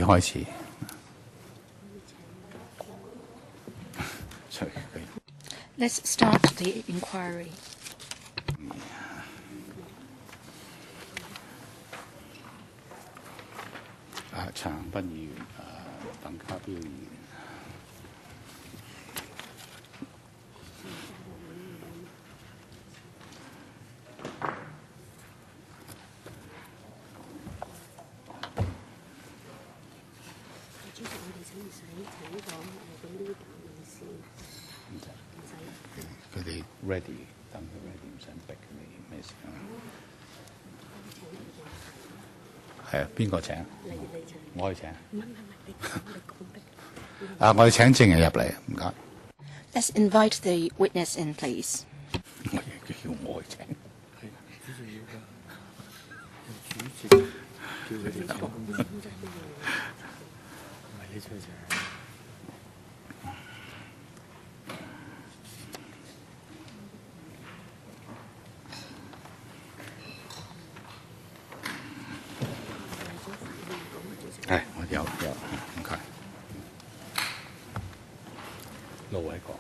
開始。Let's start the inquiry. 陳恒鑌議員、鄧家彪議員。佢哋 ready， 等佢 ready， 唔想逼你咩事啊？係啊，邊個請？我去請。我哋請證人入嚟，唔該。Let's invite the witness in, please. 我叫我去請。叫佢哋講。唔係你出去請。我有，唔該。盧偉國。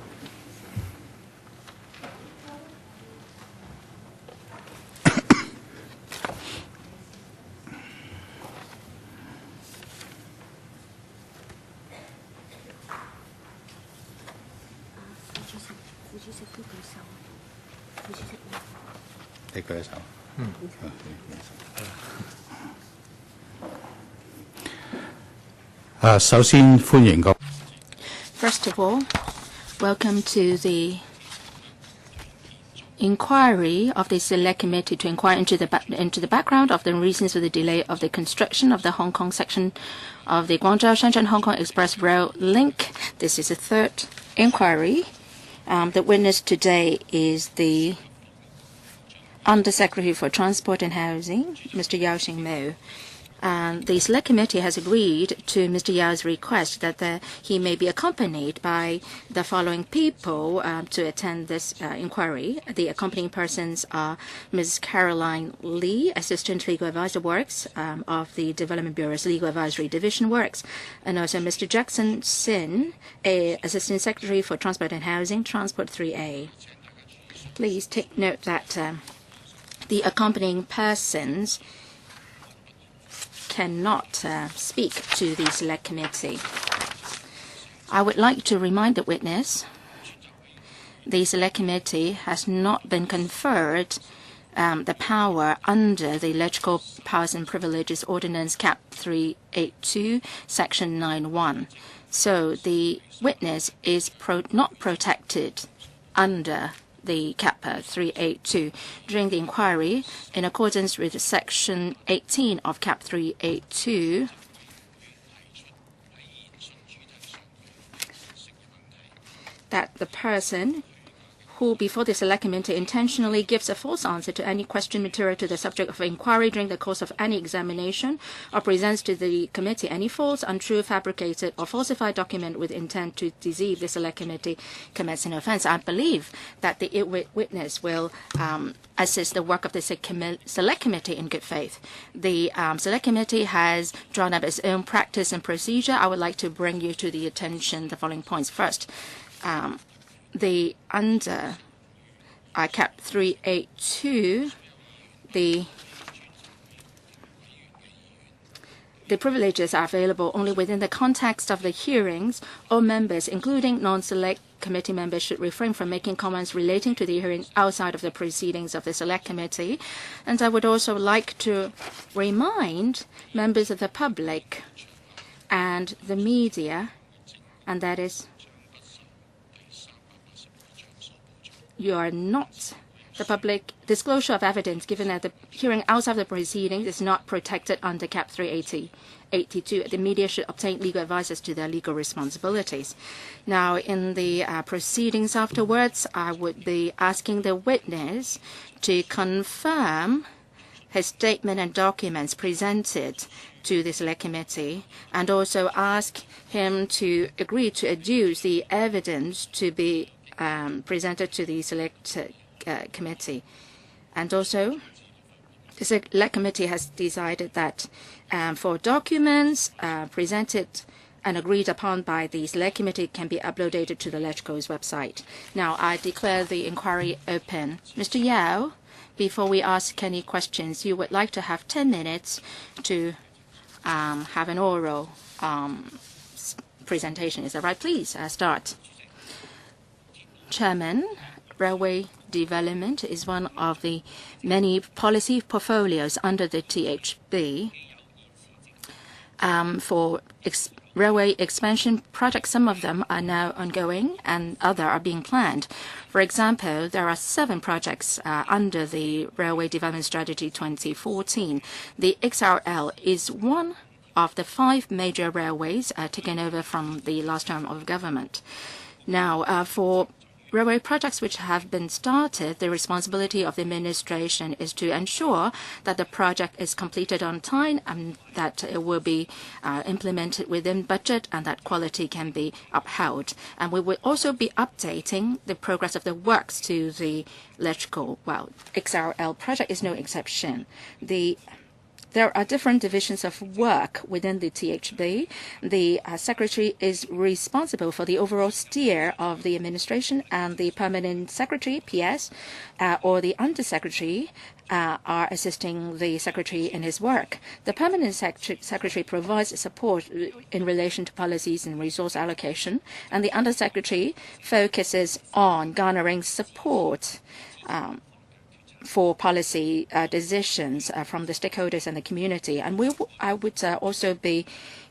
副主席都舉手。副主席。你舉手。首先歡迎各。First of all, welcome to the inquiry of the Select Committee to inquire into the background of the reasons for the delay of the construction of the Hong Kong section of the Guangzhou-Shenzhen-Hong Kong Express Rail link. This is the third inquiry. The witness today is the Undersecretary for Transport and Housing, Mr. Yao Xingmo. The Select Committee has agreed to Mr. Yao's request that he may be accompanied by the following people to attend this inquiry. The accompanying persons are Ms. Caroline Lee, Assistant Legal Advisor Works of the Development Bureau's Legal Advisory Division Works, and also Mr. Jackson Sin, Assistant Secretary for Transport and Housing, Transport 3A. Please take note that the accompanying persons cannot speak to the Select Committee. I would like to remind the witness the Select Committee has not been conferred the power under the Electrical Powers and Privileges Ordinance Cap 382, Section 91. So the witness is not protected under the Cap 382 during the inquiry in accordance with Section 18 of Cap 382. That the person who before the Select Committee intentionally gives a false answer to any question material to the subject of inquiry during the course of any examination or presents to the committee any false, untrue, fabricated or falsified document with intent to deceive the Select Committee commits an offence. I believe that the witness will assist the work of the Select Committee in good faith. The Select Committee has drawn up its own practice and procedure. I would like to bring you to the attention the following points. First, the under Cap 382, the privileges are available only within the context of the hearings. All members, including non-Select Committee members, should refrain from making comments relating to the hearing outside of the proceedings of the Select Committee. And I would also like to remind members of the public and the media, and that is, you are not the public disclosure of evidence given at the hearing outside of the proceedings is not protected under Cap 382. The media should obtain legal advice to their legal responsibilities. Now, in the proceedings afterwards, I would be asking the witness to confirm his statement and documents presented to the Select Committee, and also ask him to agree to adduce the evidence to be presented to the Select Committee. And also, The Select Committee has decided that for documents presented and agreed upon by the Select Committee can be uploaded to the LegCo's website. Now, I declare the inquiry open. Mr. Yao, before we ask any questions, you would like to have 10 minutes to have an oral presentation. Is that right? Please start. Chairman, railway development is one of the many policy portfolios under the THB. For railway expansion projects, some of them are now ongoing and others are being planned. For example, there are 7 projects under the Railway Development Strategy 2014. The XRL is one of the 5 major railways taken over from the last term of government. Now, for railway projects which have been started, the responsibility of the administration is to ensure that the project is completed on time and that it will be implemented within budget and that quality can be upheld. And we will also be updating the progress of the works to the LegCo. Well, XRL project is no exception. There are different divisions of work within the THB. The secretary is responsible for the overall steer of the administration, and the permanent secretary, PS, or the undersecretary are assisting the secretary in his work. The permanent secretary provides support in relation to policies and resource allocation, and the undersecretary focuses on garnering support for policy decisions from the stakeholders and the community. And I would also be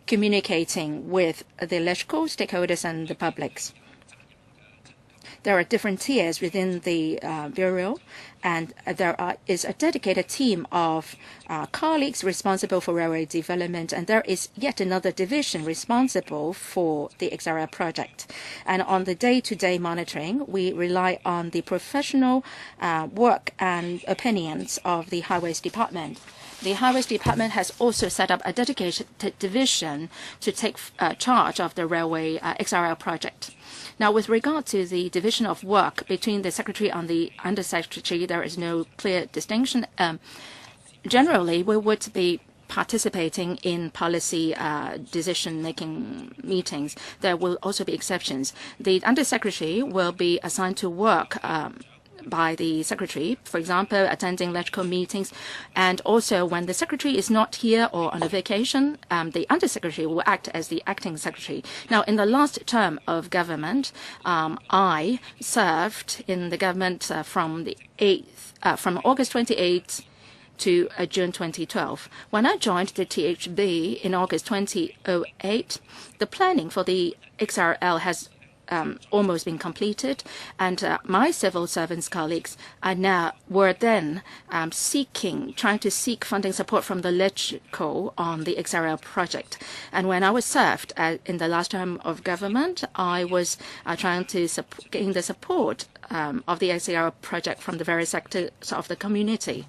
communicating with the LegCo stakeholders and the publics. There are different tiers within the Bureau, and there is a dedicated team of colleagues responsible for railway development, and there is yet another division responsible for the XRL project. And on the day-to-day monitoring, we rely on the professional work and opinions of the Highways Department. The Highways Department has also set up a dedicated division to take charge of the railway XRL project. Now, with regard to the division of work between the secretary and the undersecretary, there is no clear distinction. Generally, we would be participating in policy decision-making meetings. There will also be exceptions. The undersecretary will be assigned to work by the secretary, for example, attending LegCo meetings. And also, when the secretary is not here or on a vacation, the undersecretary will act as the acting secretary. Now, in the last term of government, I served in the government from August 28th to June 2012. When I joined the THB in August 2008, the planning for the XRL has almost been completed, and my civil servants colleagues were then trying to seek funding support from the LegCo on the XRL project. And when I was served in the last term of government, I was trying to gain the support of the XRL project from the various sectors of the community.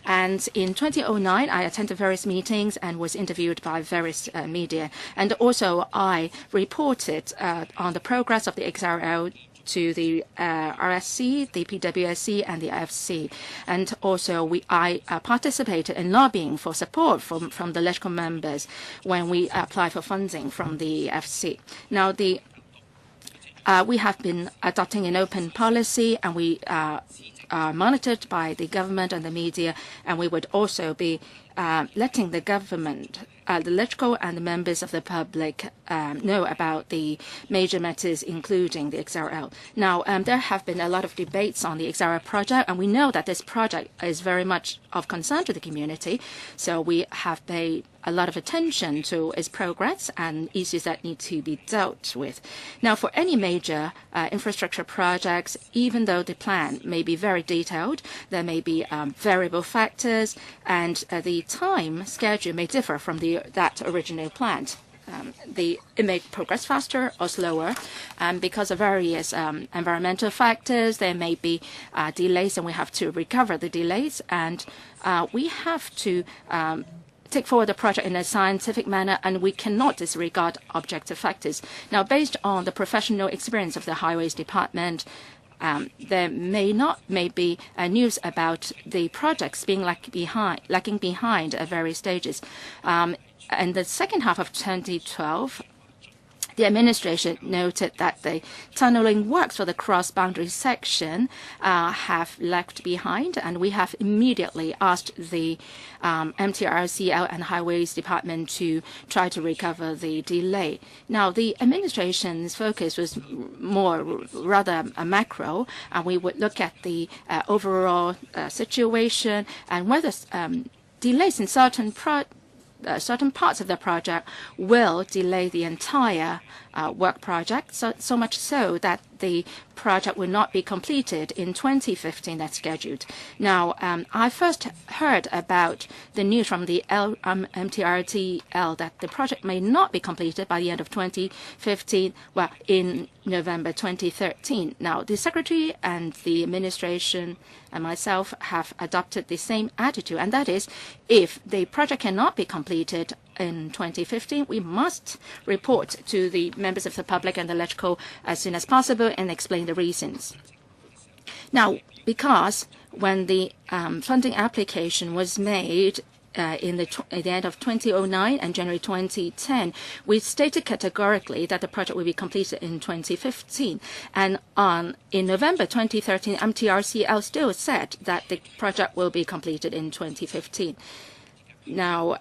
And in 2009, I attended various meetings and was interviewed by various media. And also, I reported on the progress of the XRL to the RSC, the PWSC, and the IFC. And also, I participated in lobbying for support from the LegCo members when we applied for funding from the FC. Now, we have been adopting an open policy, and we are monitored by the government and the media, and we would also be letting the government, the LegCo and the members of the public know about the major matters, including the XRL. Now, there have been a lot of debates on the XRL project, and we know that this project is very much of concern to the community, so we have paid a lot of attention to its progress and issues that need to be dealt with. Now, for any major infrastructure projects, even though the plan may be very detailed, there may be variable factors, and the time schedule may differ from that originally planned. It may progress faster or slower, because of various environmental factors. There may be delays, and we have to recover the delays, and we have to take forward the project in a scientific manner, and we cannot disregard objective factors. Now, based on the professional experience of the Highways Department, may be news about the projects being lagging behind at various stages. In the second half of 2012, the administration noted that the tunneling works for the cross-boundary section have lagged behind, and we have immediately asked the MTRCL and Highways Department to try to recover the delay. Now, the administration's focus was rather macro, and we would look at the overall situation and whether delays in certain parts of the project will delay the entire work project, so much so that the project will not be completed in 2015 as scheduled. Now, I first heard about the news from the MTRTL that the project may not be completed by the end of 2015, well, in November 2013. Now, the Secretary and the administration and myself have adopted the same attitude, and that is, if the project cannot be completed in 2015, we must report to the members of the public and the electrical as soon as possible and explain the reasons. Now, because when the funding application was made at the end of 2009 and January 2010, we stated categorically that the project will be completed in 2015. And in November 2013, MTRCL still said that the project will be completed in 2015. Now,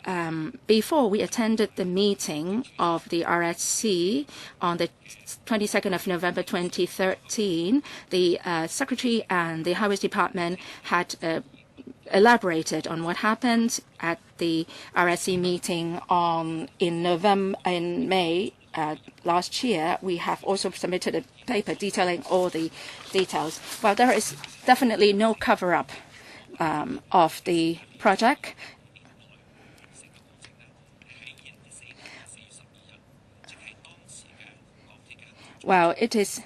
before we attended the meeting of the RSC on the 22nd of November 2013, the Secretary and the Highways Department had elaborated on what happened at the RSC meeting in May last year. We have also submitted a paper detailing all the details. Well, there is definitely no cover-up of the project. Well, it is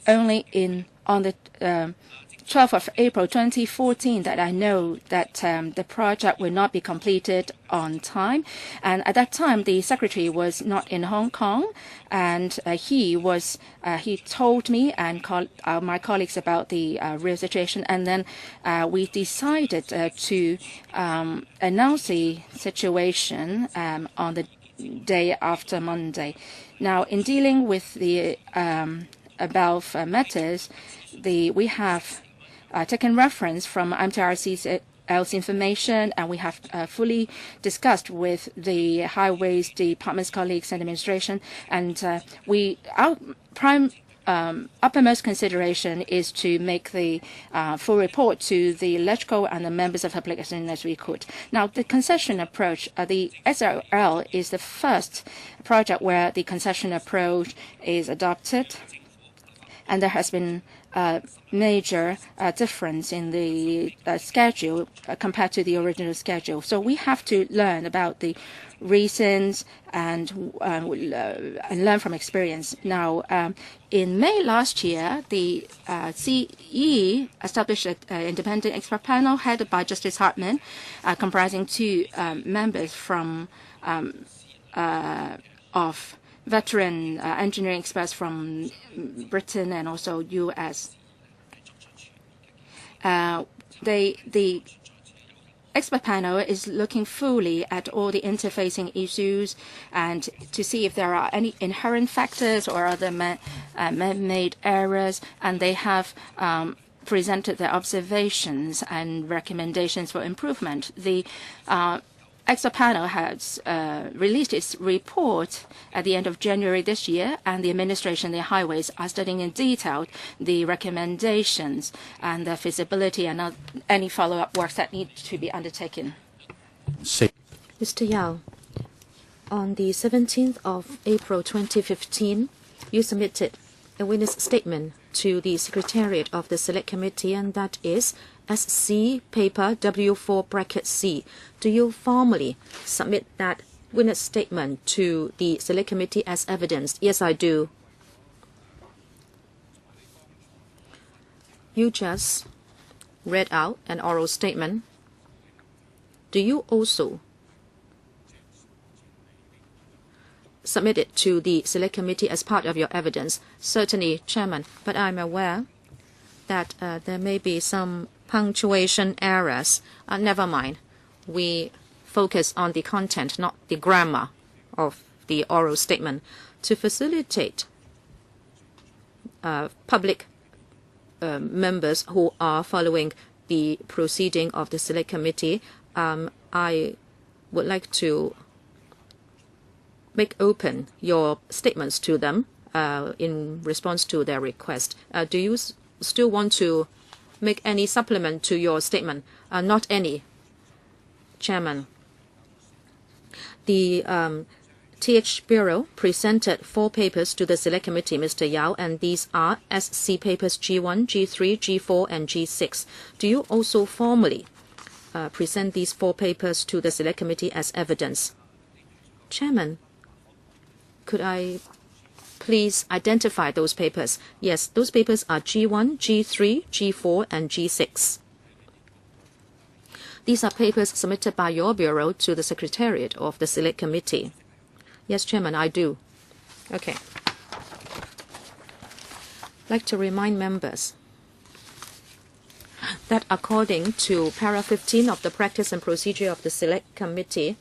only on the 12th of April 2014 that I know that the project will not be completed on time. And at that time, the Secretary was not in Hong Kong, and he told me and my colleagues about the real situation. And then we decided to announce the situation on the day after Monday. Now, in dealing with the above matters, we have taken reference from MTRCL's information, and we have fully discussed with the Highways Department's colleagues and administration. And our prime uppermost consideration is to make the full report to the electrical and the members of the public as soon as we could. Now, the concession approach, the SRL is the first project where the concession approach is adopted, and there has been a major difference in the schedule compared to the original schedule. So we have to learn about the reasons and learn from experience. Now, in May last year, the CE established an independent expert panel headed by Justice Hartman, comprising two members from of veteran engineering experts from Britain and also U.S. The expert panel is looking fully at all the interfacing issues and to see if there are any inherent factors or other man-made errors, and they have presented their observations and recommendations for improvement. The expert panel has released its report at the end of January this year, and the administration, the highways, are studying in detail the recommendations and the feasibility and any follow-up works that need to be undertaken. Mr. Yao, on the 17th of April 2015, you submitted a witness statement to the Secretariat of the Select Committee, and that is SC paper W4(C). Do you formally submit that witness statement to the Select Committee as evidence? Yes, I do. You just read out an oral statement. Do you also submit it to the Select Committee as part of your evidence? Certainly, Chairman, but I'm aware that there may be some punctuation errors. Never mind. We focus on the content, not the grammar of the oral statement. To facilitate public members who are following the proceeding of the Select Committee, I would like to make open your statements to them in response to their request. Do you still want to make any supplement to your statement? Not any, Chairman. The TH Bureau presented 4 papers to the Select Committee, Mr. Yao, and these are SC papers G1, G3, G4, and G6. Do you also formally present these 4 papers to the Select Committee as evidence? Chairman, could I please identify those papers? Yes, those papers are G1, G3, G4, and G6. These are papers submitted by your Bureau to the Secretariat of the Select Committee. Yes, Chairman, I do. Okay. I'd like to remind members that according to Para 15 of the Practice and Procedure of the Select Committee,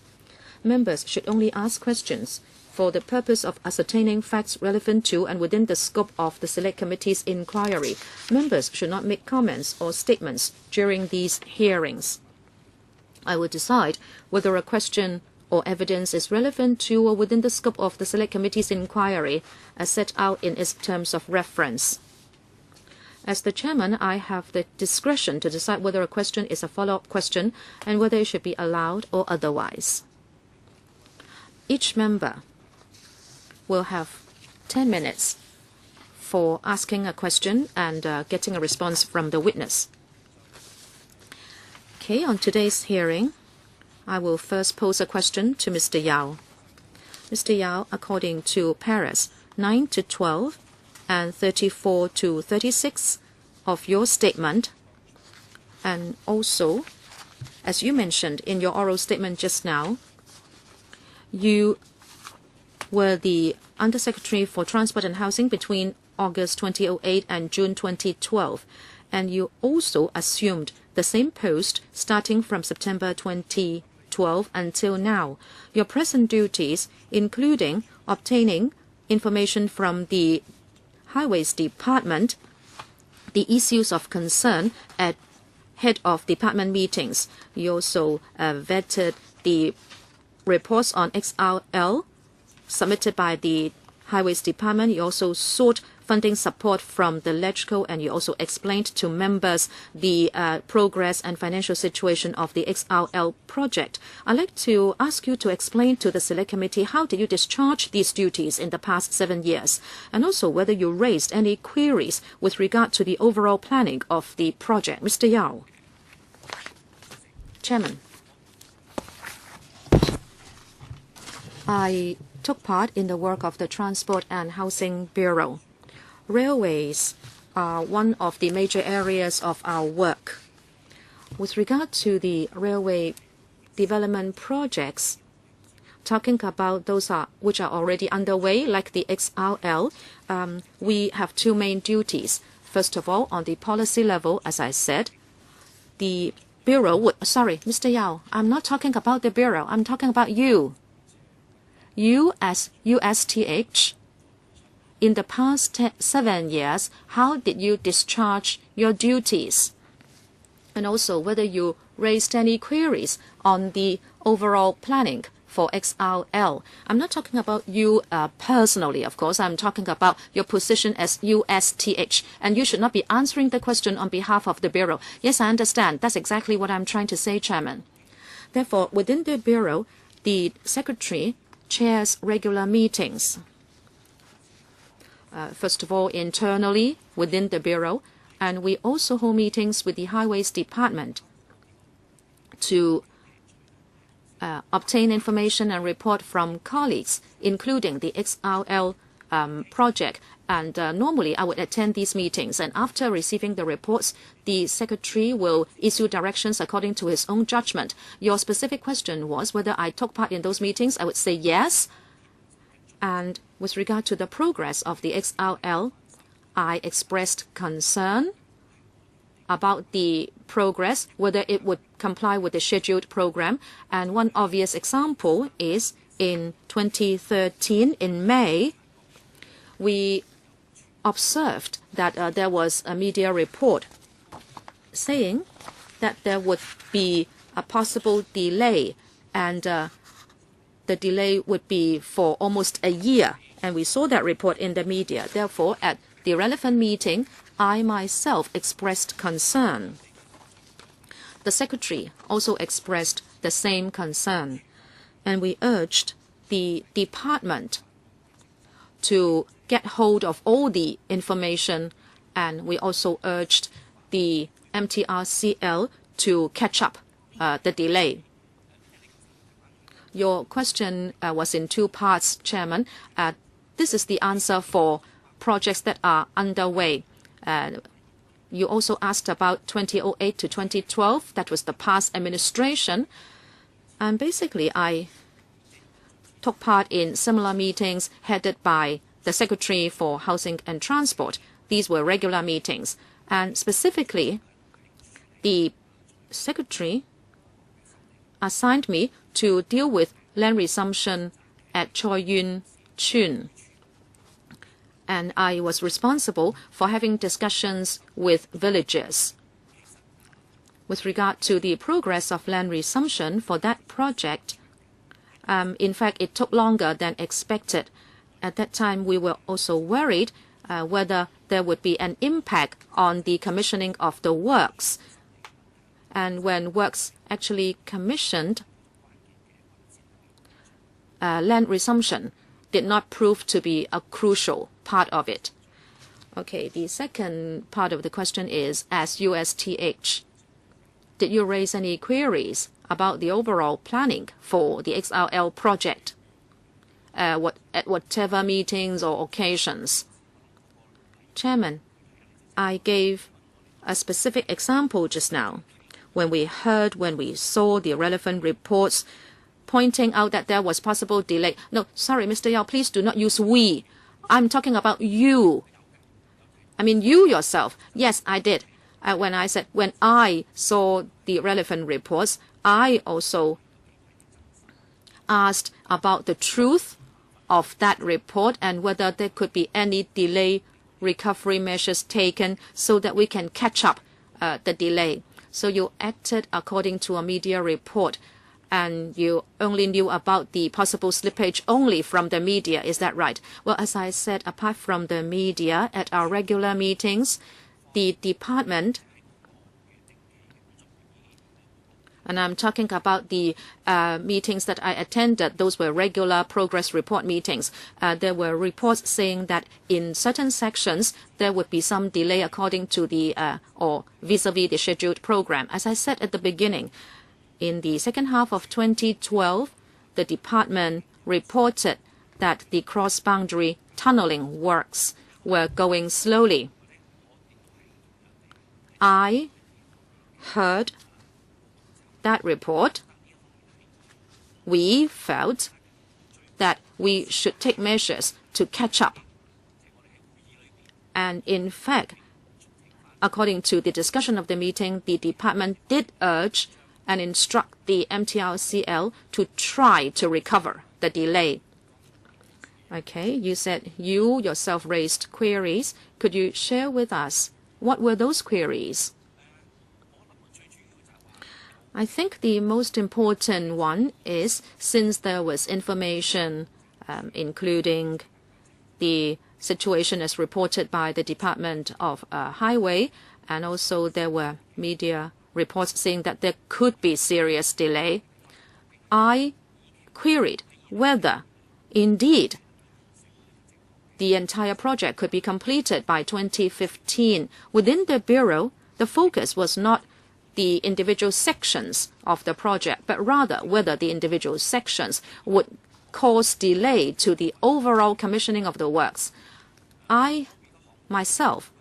members should only ask questions for the purpose of ascertaining facts relevant to and within the scope of the Select Committee's inquiry. Members should not make comments or statements during these hearings. I will decide whether a question or evidence is relevant to or within the scope of the Select Committee's inquiry as set out in its terms of reference. As the Chairman, I have the discretion to decide whether a question is a follow-up question and whether it should be allowed or otherwise. Each member will have 10 minutes for asking a question and getting a response from the witness. Okay, on today's hearing, I will first pose a question to Mr. Yao. Mr. Yao, according to Paras 9 to 12 and 34 to 36 of your statement, and also, as you mentioned in your oral statement just now, you were the Undersecretary for Transport and Housing between August 2008 and June 2012, and you also assumed the same post starting from September 2012 until now. Your present duties, including obtaining information from the Highways Department, the issues of concern at head of department meetings. You also vetted the reports on XRL submitted by the Highways Department. You also sought funding support from the LegCo, and you also explained to members the progress and financial situation of the XRL project. I'd like to ask you to explain to the Select Committee how did you discharge these duties in the past 7 years, and also whether you raised any queries with regard to the overall planning of the project. Mr. Yao. Chairman, I took part in the work of the Transport and Housing Bureau. Railways are one of the major areas of our work. With regard to the railway development projects, talking about those which are already underway, like the XRL, we have 2 main duties. First of all, on the policy level, as I said, the Bureau would... Sorry, Mr. Yao, I'm not talking about the Bureau. I'm talking about you. You as USTH, in the past 7 years, how did you discharge your duties? And also whether you raised any queries on the overall planning for XRL. I'm not talking about you personally, of course. I'm talking about your position as USTH. And you should not be answering the question on behalf of the Bureau. Yes, I understand. That's exactly what I'm trying to say, Chairman. Therefore, within the Bureau, the Secretary chairs regular meetings. First of all, internally within the Bureau, and we also hold meetings with the Highways Department to obtain information and report from colleagues, including the XRL project. And normally I would attend these meetings, and after receiving the reports, the Secretary will issue directions according to his own judgment. Your specific question was whether I took part in those meetings. I would say yes. And with regard to the progress of the XRL, I expressed concern about the progress, whether it would comply with the scheduled program. And one obvious example is in 2013, in May, we observed that there was a media report saying that there would be a possible delay, and the delay would be for almost a year. And we saw that report in the media. Therefore, at the relevant meeting, I myself expressed concern. The Secretary also expressed the same concern, and we urged the department to get hold of all the information, and we also urged the MTRCL to catch up the delay. Your question was in two parts, Chairman. This is the answer for projects that are underway. You also asked about 2008 to 2012. That was the past administration. And basically, I took part in similar meetings headed by the Secretary for Housing and Transport. These were regular meetings. And specifically, the Secretary assigned me to deal with land resumption at Choi Yun Chun. And I was responsible for having discussions with villagers. With regard to the progress of land resumption for that project, in fact, it took longer than expected. At that time, we were also worried whether there would be an impact on the commissioning of the works. And when works actually commissioned, land resumption did not prove to be a crucial part of it. Okay, the second part of the question is, as USTH, did you raise any queries about the overall planning for the XRL project at whatever meetings or occasions? Chairman, I gave a specific example just now. When we saw the relevant reports pointing out that there was possible delay. No, sorry, Mr. Yao, please do not use we. I'm talking about you. I mean, you yourself. Yes, I did. When I saw the relevant reports, I also asked about the truth of that report and whether there could be any delay recovery measures taken so that we can catch up the delay. So you acted according to a media report, and you only knew about the possible slippage only from the media. Is that right? Well, as I said, apart from the media, at our regular meetings, the department, and I'm talking about the meetings that I attended, those were regular progress report meetings. There were reports saying that in certain sections, there would be some delay according to the, or vis-a-vis the scheduled program. As I said at the beginning, in the second half of 2012, the department reported that the cross-boundary tunneling works were going slowly. I heard that report. We felt that we should take measures to catch up. And in fact, according to the discussion of the meeting, the department did urge and instruct the MTRCL to try to recover the delay. Okay, you said you yourself raised queries. Could you share with us what were those queries? I think the most important one is, since there was information including the situation as reported by the Department of Highway, and also there were media reports saying that there could be serious delay, I queried whether indeed the entire project could be completed by 2015. Within the Bureau, the focus was not the individual sections of the project, but rather whether the individual sections would cause delay to the overall commissioning of the works. I myself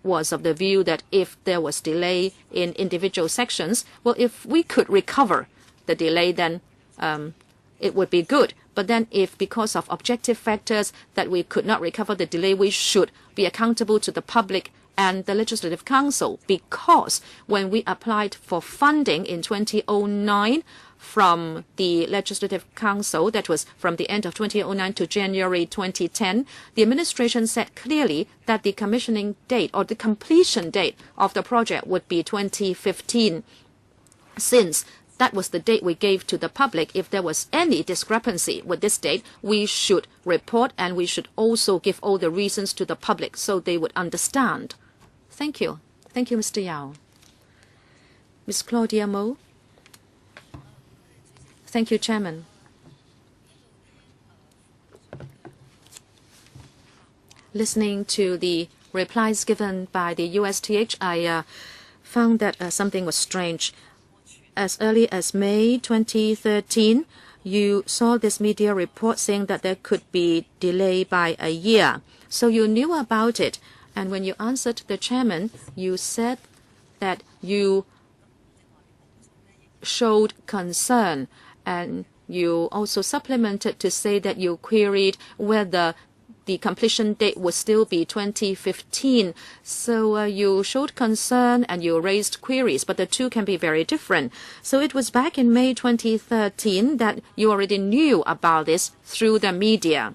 was of the view that if there was delay in individual sections, well, if we could recover the delay, then it would be good. But then if because of objective factors that we could not recover the delay, we should be accountable to the public and the Legislative Council, because when we applied for funding in 2009 from the Legislative Council, that was from the end of 2009 to January 2010, the administration said clearly that the commissioning date or the completion date of the project would be 2015. Since that was the date we gave to the public, if there was any discrepancy with this date, we should report, and we should also give all the reasons to the public so they would understand. Thank you. Thank you, Mr. Yao. Ms. Claudia Mo. Thank you, Chairman. Listening to the replies given by the USTH, I found that something was strange. As early as May 2013, you saw this media report saying that there could be delay by a year. So you knew about it. And when you answered the chairman, you said that you showed concern. And you also supplemented to say that you queried whether the completion date would still be 2015. So you showed concern and you raised queries, but the two can be very different. So it was back in May 2013 that you already knew about this through the media.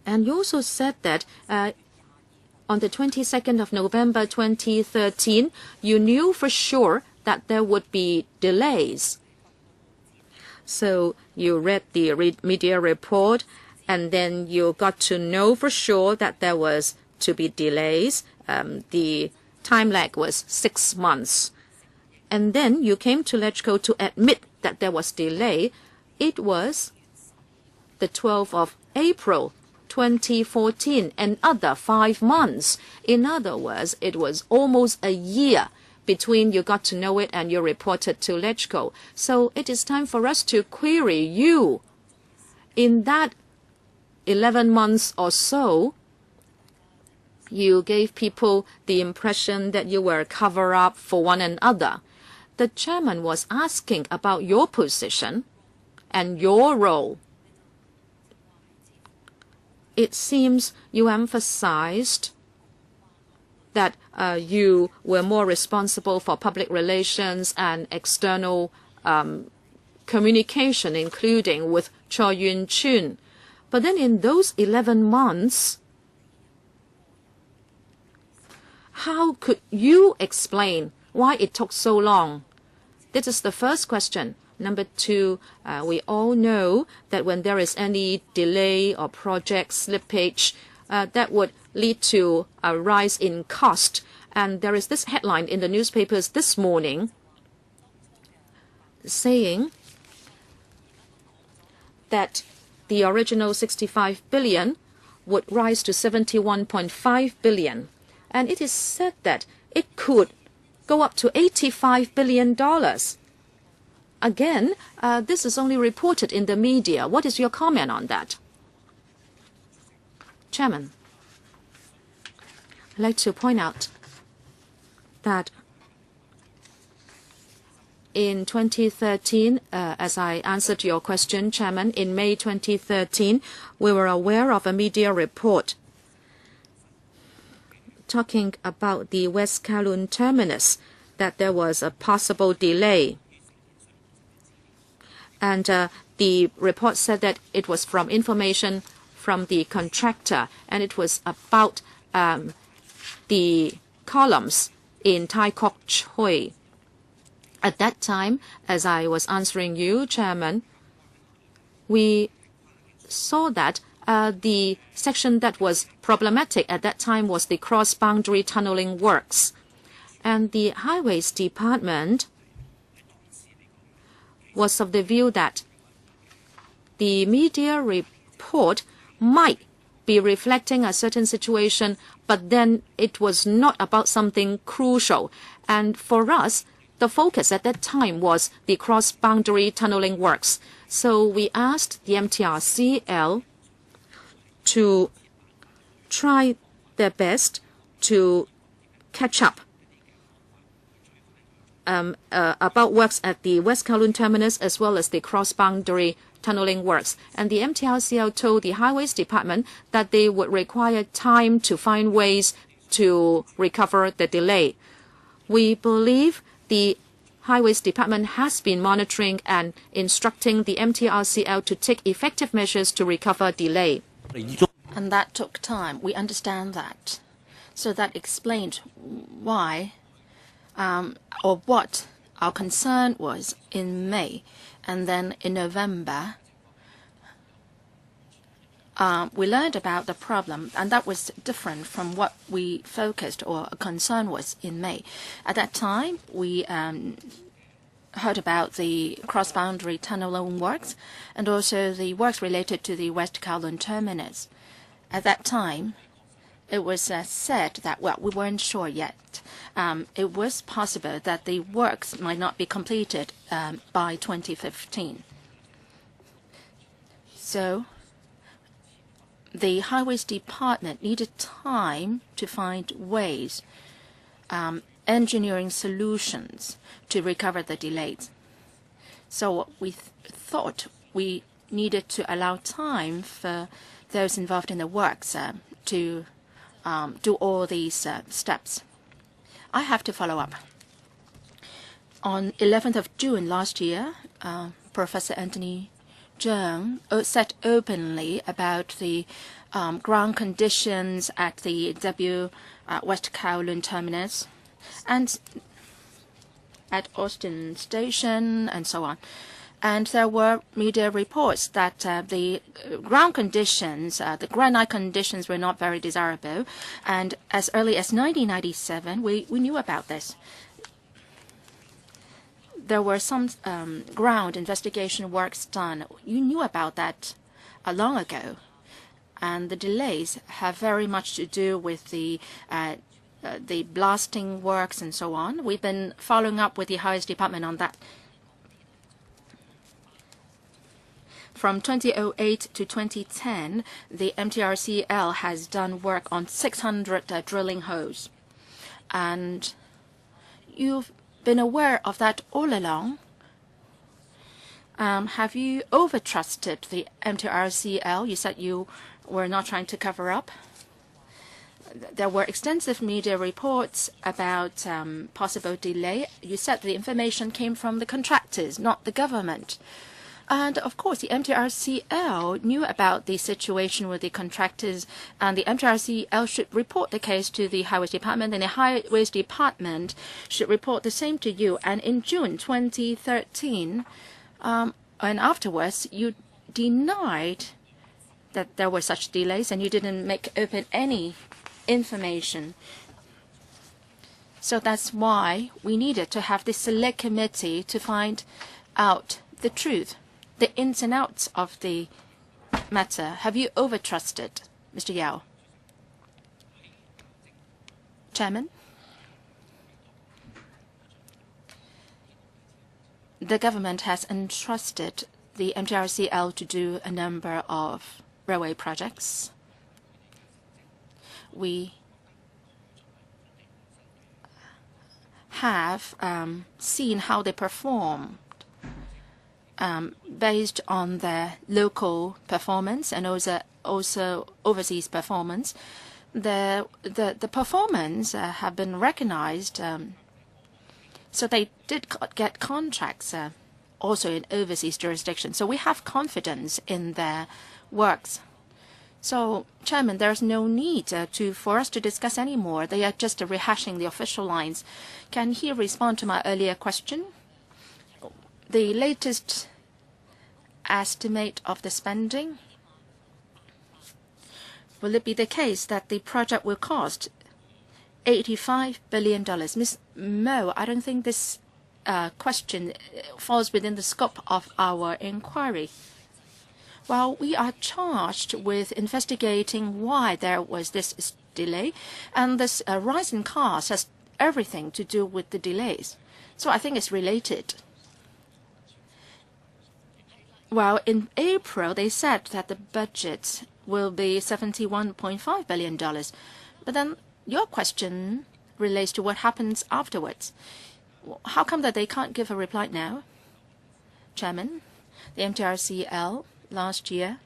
And you also said that on the 22nd of November 2013, you knew for sure that there would be delays. So you read the media report, and then you got to know for sure that there was to be delays. The time lag was 6 months. And then you came to LegCo to admit that there was delay. It was the 12th of April 2014, another 5 months. In other words, it was almost a year between you got to know it and you reported to LegCo. So it is time for us to query you. In that 11 months or so, you gave people the impression that you were a cover-up for one another. The chairman was asking about your position and your role. It seems you emphasized that you were more responsible for public relations and external communication, including with Cho Yun-chun. But then in those 11 months, how could you explain why it took so long? This is the first question. Number two, we all know that when there is any delay or project slippage, that would lead to a rise in cost. And there is this headline in the newspapers this morning saying that the original 65 billion would rise to 71.5 billion. And it is said that it could go up to $85 billion. Again, this is only reported in the media. What is your comment on that? Chairman, I'd like to point out that in 2013, as I answered your question, Chairman, in May 2013, we were aware of a media report talking about the West Kowloon terminus, that there was a possible delay. And the report said that it was from information from the contractor, and it was about the columns in Tai Kok Choi. At that time, as I was answering you, Chairman, we saw that the section that was problematic at that time was the cross-boundary tunneling works. And the Highways Department was of the view that the media report might be reflecting a certain situation, but then it was not about something crucial. And for us, the focus at that time was the cross-boundary tunneling works. So we asked the MTRCL to try their best to catch up about works at the West Kowloon terminus as well as the cross-boundary tunneling works. And the MTRCL told the Highways Department that they would require time to find ways to recover the delay. We believe the Highways Department has been monitoring and instructing the MTRCL to take effective measures to recover delay. And that took time. We understand that. So that explained why or what our concern was in May. And then in November, we learned about the problem, and that was different from what we focused or concern was in May. At that time, we heard about the cross-boundary tunneling works and also the works related to the West Kowloon terminus. At that time, it was said that, well, we weren't sure yet. It was possible that the works might not be completed by 2015. So the Highways Department needed time to find ways, engineering solutions to recover the delays. So we thought we needed to allow time for those involved in the works to do all these steps. I have to follow up. On 11th of June last year, Professor Anthony Zheng said openly about the ground conditions at the West Kowloon terminus and at Austin Station and so on. And there were media reports that the ground conditions, the granite conditions were not very desirable. And as early as 1997, we knew about this. There were some ground investigation works done. You knew about that long ago. And the delays have very much to do with the blasting works and so on. We've been following up with the Highways Department on that. From 2008 to 2010, the MTRCL has done work on 600 drilling holes. And you've been aware of that all along. Have you overtrusted the MTRCL? You said you were not trying to cover up. There were extensive media reports about possible delay. You said the information came from the contractors, not the government. And of course, the MTRCL knew about the situation with the contractors, and the MTRCL should report the case to the Highways Department, and the Highways Department should report the same to you. And in June 2013, and afterwards, you denied that there were such delays, and you didn't make open any information. So that's why we needed to have this select committee to find out the truth, the ins and outs of the matter. Have you overtrusted, Mr. Yao? Chairman? The government has entrusted the MTRCL to do a number of railway projects. We have seen how they perform based on their local performance and also overseas performance. The performance have been recognized, so they did get contracts also in overseas jurisdictions. So we have confidence in their works. So, Chairman, there's no need for us to discuss anymore. They are just rehashing the official lines. Can he respond to my earlier question? The latest estimate of the spending, will it be the case that the project will cost $85 billion? Ms. Mo, I don't think this question falls within the scope of our inquiry. Well, we are charged with investigating why there was this delay, and this rise in cost has everything to do with the delays. So I think it's related. Well, in April, they said that the budget will be $71.5 billion. But then your question relates to what happens afterwards. how come that they can't give a reply now? Chairman, the MTRCL last year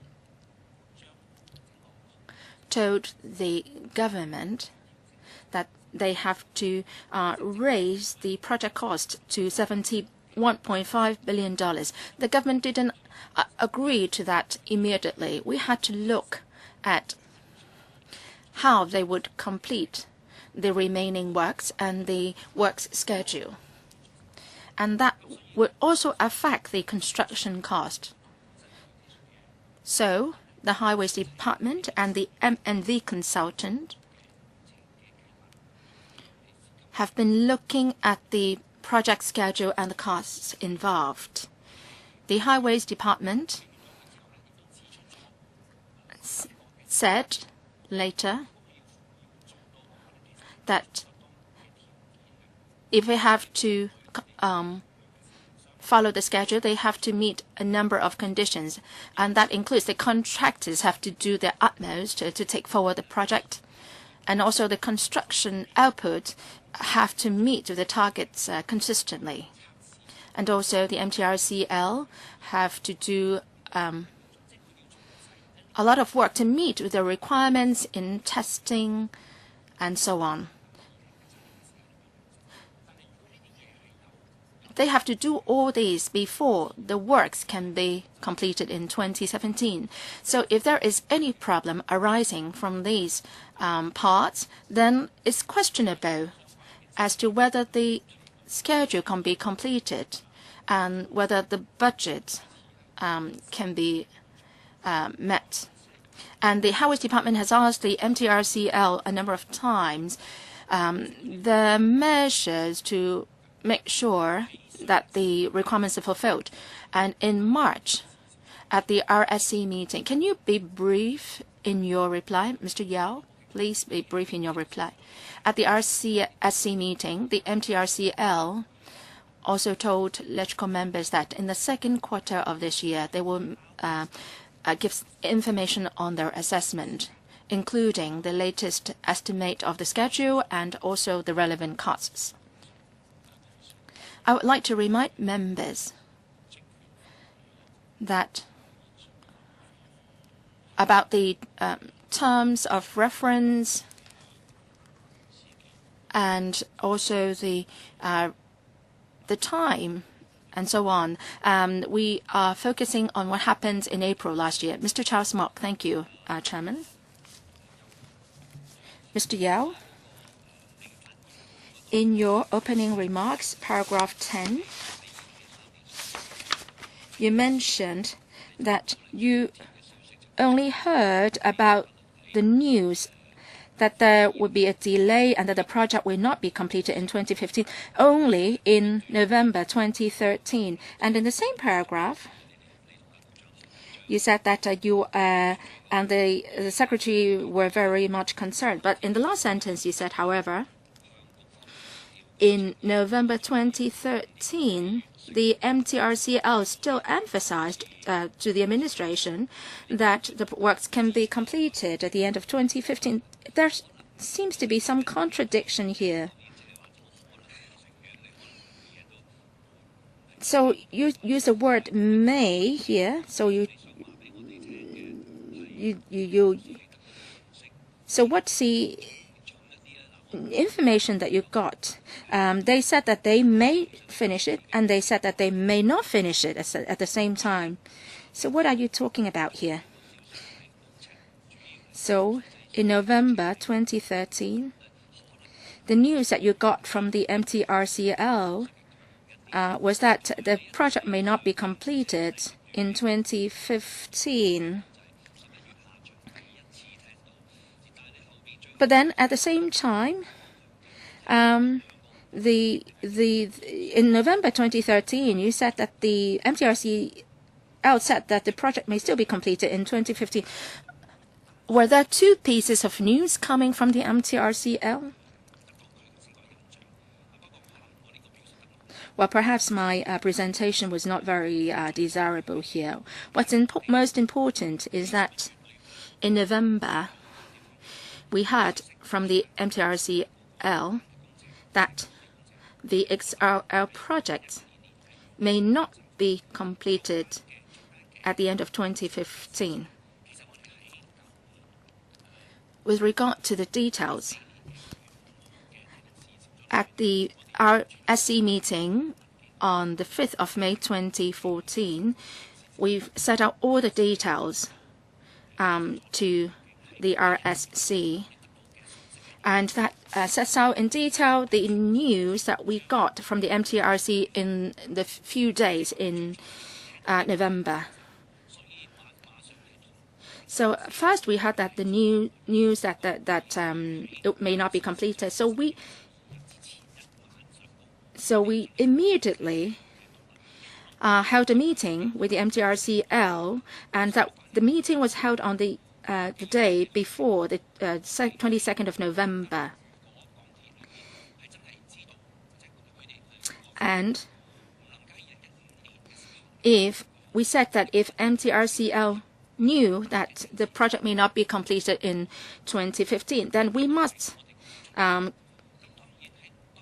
told the government that they have to raise the project cost to $71.5 billion. The government didn't agree to that immediately. We had to look at how they would complete the remaining works and the works schedule. And that would also affect the construction cost. So the Highways Department and the M&V consultant have been looking at the project schedule and the costs involved. The Highways Department said later that if they have to follow the schedule, they have to meet a number of conditions, and that includes the contractors have to do their utmost to take forward the project, and also the construction output have to meet the targets consistently. And also the MTRCL have to do a lot of work to meet with the requirements in testing and so on. They have to do all these before the works can be completed in 2017. So if there is any problem arising from these parts, then it's questionable as to whether the schedule can be completed and whether the budget can be met. And the Highways Department has asked the MTRCL a number of times the measures to make sure that the requirements are fulfilled. And in March, at the RSC meeting, can you be brief in your reply, Mr. Yao? Please be brief in your reply. At the RSC meeting, the MTRCL also told electrical members that in the second quarter of this year, they will give information on their assessment, including the latest estimate of the schedule and also the relevant costs. I would like to remind members that about the terms of reference and also the time and so on. We are focusing on what happened in April last year. Mr. Charles Mock, thank you, Chairman. Mr. Yao, in your opening remarks, paragraph 10, you mentioned that you only heard about the news that there would be a delay and that the project will not be completed in 2015 only in November 2013. And in the same paragraph, you said that you and the secretary were very much concerned. But in the last sentence, you said, however, in November 2013, the MTRCL still emphasized to the administration that the works can be completed at the end of 2015. There seems to be some contradiction here. So you use the word may here. So so what's the information that you got? They said that they may finish it, and they said that they may not finish it at the same time. So what are you talking about here? So in November 2013, the news that you got from the MTRCL was that the project may not be completed in 2015. But then at the same time, in November 2013, you said that the MTRCL said that the project may still be completed in 2015. Were there two pieces of news coming from the MTRCL? Well, perhaps my presentation was not very desirable here. What's most important is that in November, we heard from the MTRCL that the XRL project may not be completed at the end of 2015. With regard to the details, at the RSC meeting on the 5th of May 2014, we've set out all the details to the RSC, and that sets out in detail the news that we got from the MTRC in the few days in November. So first we heard that the news that it may not be completed. So we immediately held a meeting with the MTRCL, and that the meeting was held on the day before the 22nd of November. And if we said that if MTRCL knew that the project may not be completed in 2015, then we must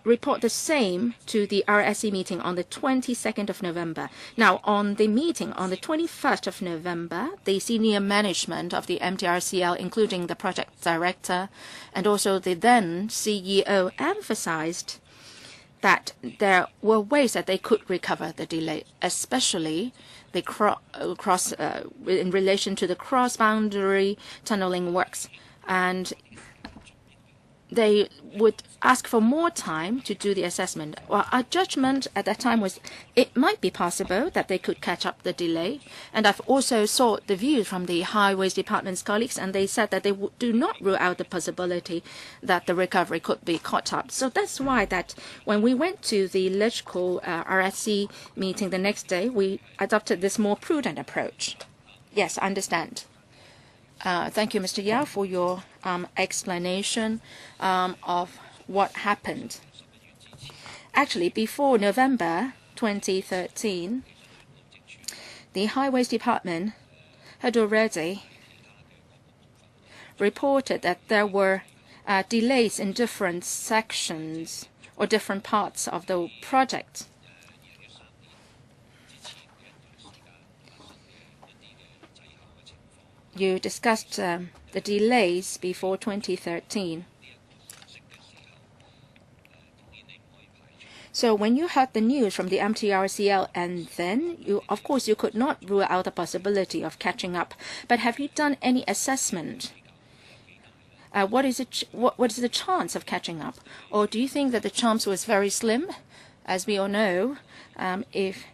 report the same to the RSC meeting on the 22nd of November. Now, on the meeting on the 21st of November, the senior management of the MTRCL, including the project director and also the then CEO, emphasized that there were ways that they could recover the delay, especially the in relation to the cross-boundary tunneling works. And they would ask for more time to do the assessment. Well, our judgment at that time was it might be possible that they could catch up the delay. And I've also sought the view from the Highways Department's colleagues, and they said that they do not rule out the possibility that the recovery could be caught up. So that's why that when we went to the logical RSC meeting the next day, we adopted this more prudent approach. Yes, I understand. Thank you, Mr. Yao, for your explanation of what happened. Actually, before November 2013, the Highways Department had already reported that there were delays in different sections or different parts of the project. You discussed the delays before 2013. So when you heard the news from the MTRCL, and then of course you could not rule out the possibility of catching up. But have you done any assessment? What is the chance of catching up? Or do you think that the chance was very slim? As we all know, if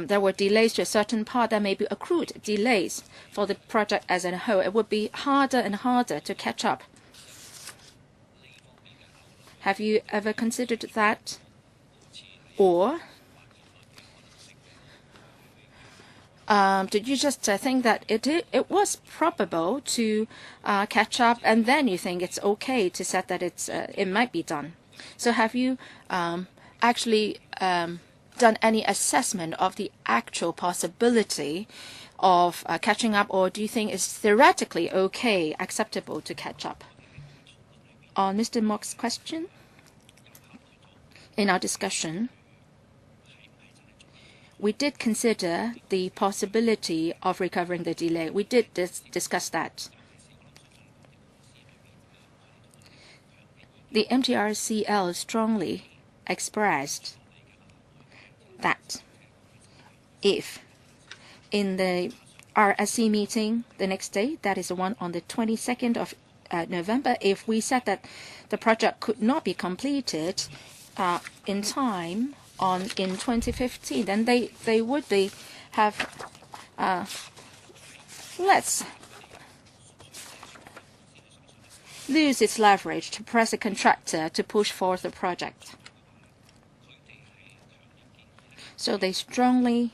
there were delays to a certain part, there may be accrued delays for the project as a whole. It would be harder and harder to catch up. Have you ever considered that? Or did you just think that it was probable to catch up, and then you think it's okay to say that it might be done? So have you actually done any assessment of the actual possibility of catching up, or do you think it's theoretically okay, acceptable to catch up? On Mr. Mok's question, in our discussion, we did consider the possibility of recovering the delay. We did discuss that. The MTRCL strongly expressed that if in the RSC meeting the next day, that is the one on the 22nd of November, if we said that the project could not be completed in time in 2015, then they would have let's lose its leverage to press a contractor to push forward the project. So they strongly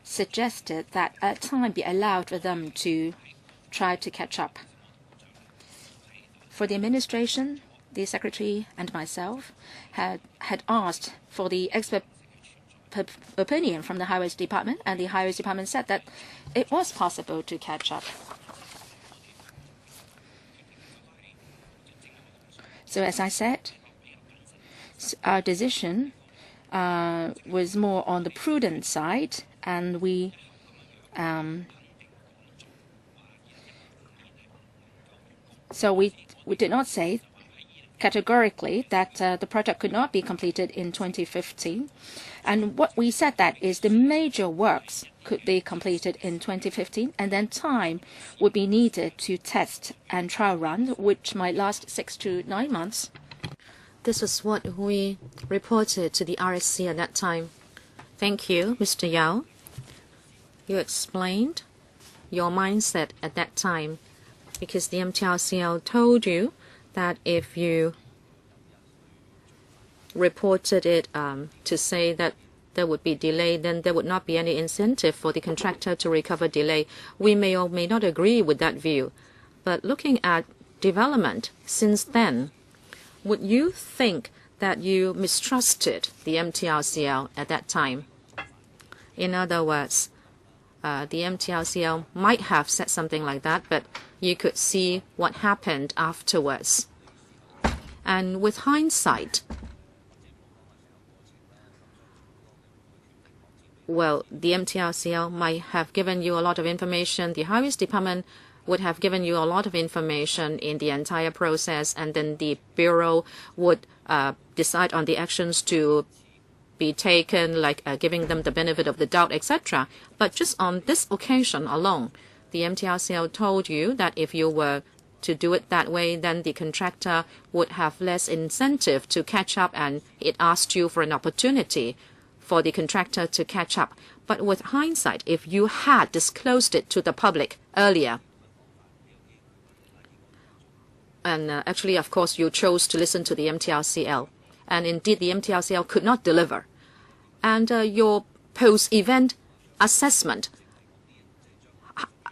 suggested that a time be allowed for them to try to catch up. For the administration, the secretary and myself had asked for the expert opinion from the Highways Department, and the Highways Department said that it was possible to catch up. So as I said, Our decision was more on the prudent side, and we did not say categorically that the project could not be completed in 2015. And what we said that is the major works could be completed in 2015, and then time would be needed to test and trial run, which might last 6 to 9 months. This is what we reported to the RSC at that time. Thank you, Mr. Yao. You explained your mindset at that time because the MTRCL told you that if you reported it to say that there would be delay, then there would not be any incentive for the contractor to recover delay. We may or may not agree with that view. But looking at development since then, would you think that you mistrusted the MTRCL at that time? In other words, the MTRCL might have said something like that, but you could see what happened afterwards. And with hindsight, well, the MTRCL might have given you a lot of information. The Highways Department would have given you a lot of information in the entire process, and then the Bureau would decide on the actions to be taken, like giving them the benefit of the doubt, etc. But just on this occasion alone, the MTRCL told you that if you were to do it that way, then the contractor would have less incentive to catch up, and it asked you for an opportunity for the contractor to catch up. But with hindsight, if you had disclosed it to the public earlier, and actually, of course, you chose to listen to the MTRCL, and indeed the MTRCL could not deliver. And your post-event assessment,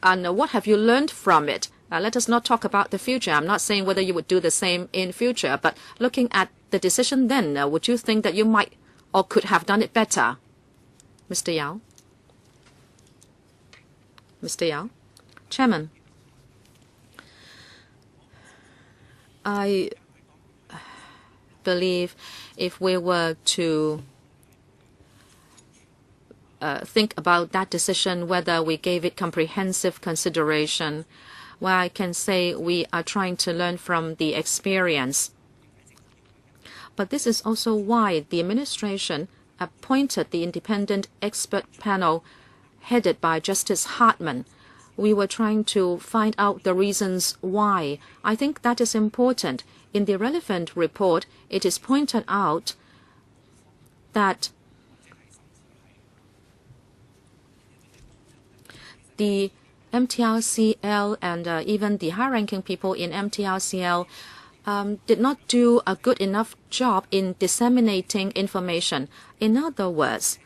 and what have you learned from it? Let us not talk about the future. I'm not saying whether you would do the same in future, but looking at the decision then, would you think that you might or could have done it better? Mr. Yao? Mr. Yao? Chairman, I believe if we were to think about that decision, whether we gave it comprehensive consideration, well, I can say we are trying to learn from the experience. But this is also why the administration appointed the independent expert panel headed by Justice Hartman. We were trying to find out the reasons why. I think that is important. In the relevant report, it is pointed out that the MTRCL and even the high-ranking people in MTRCL did not do a good enough job in disseminating information. In other words,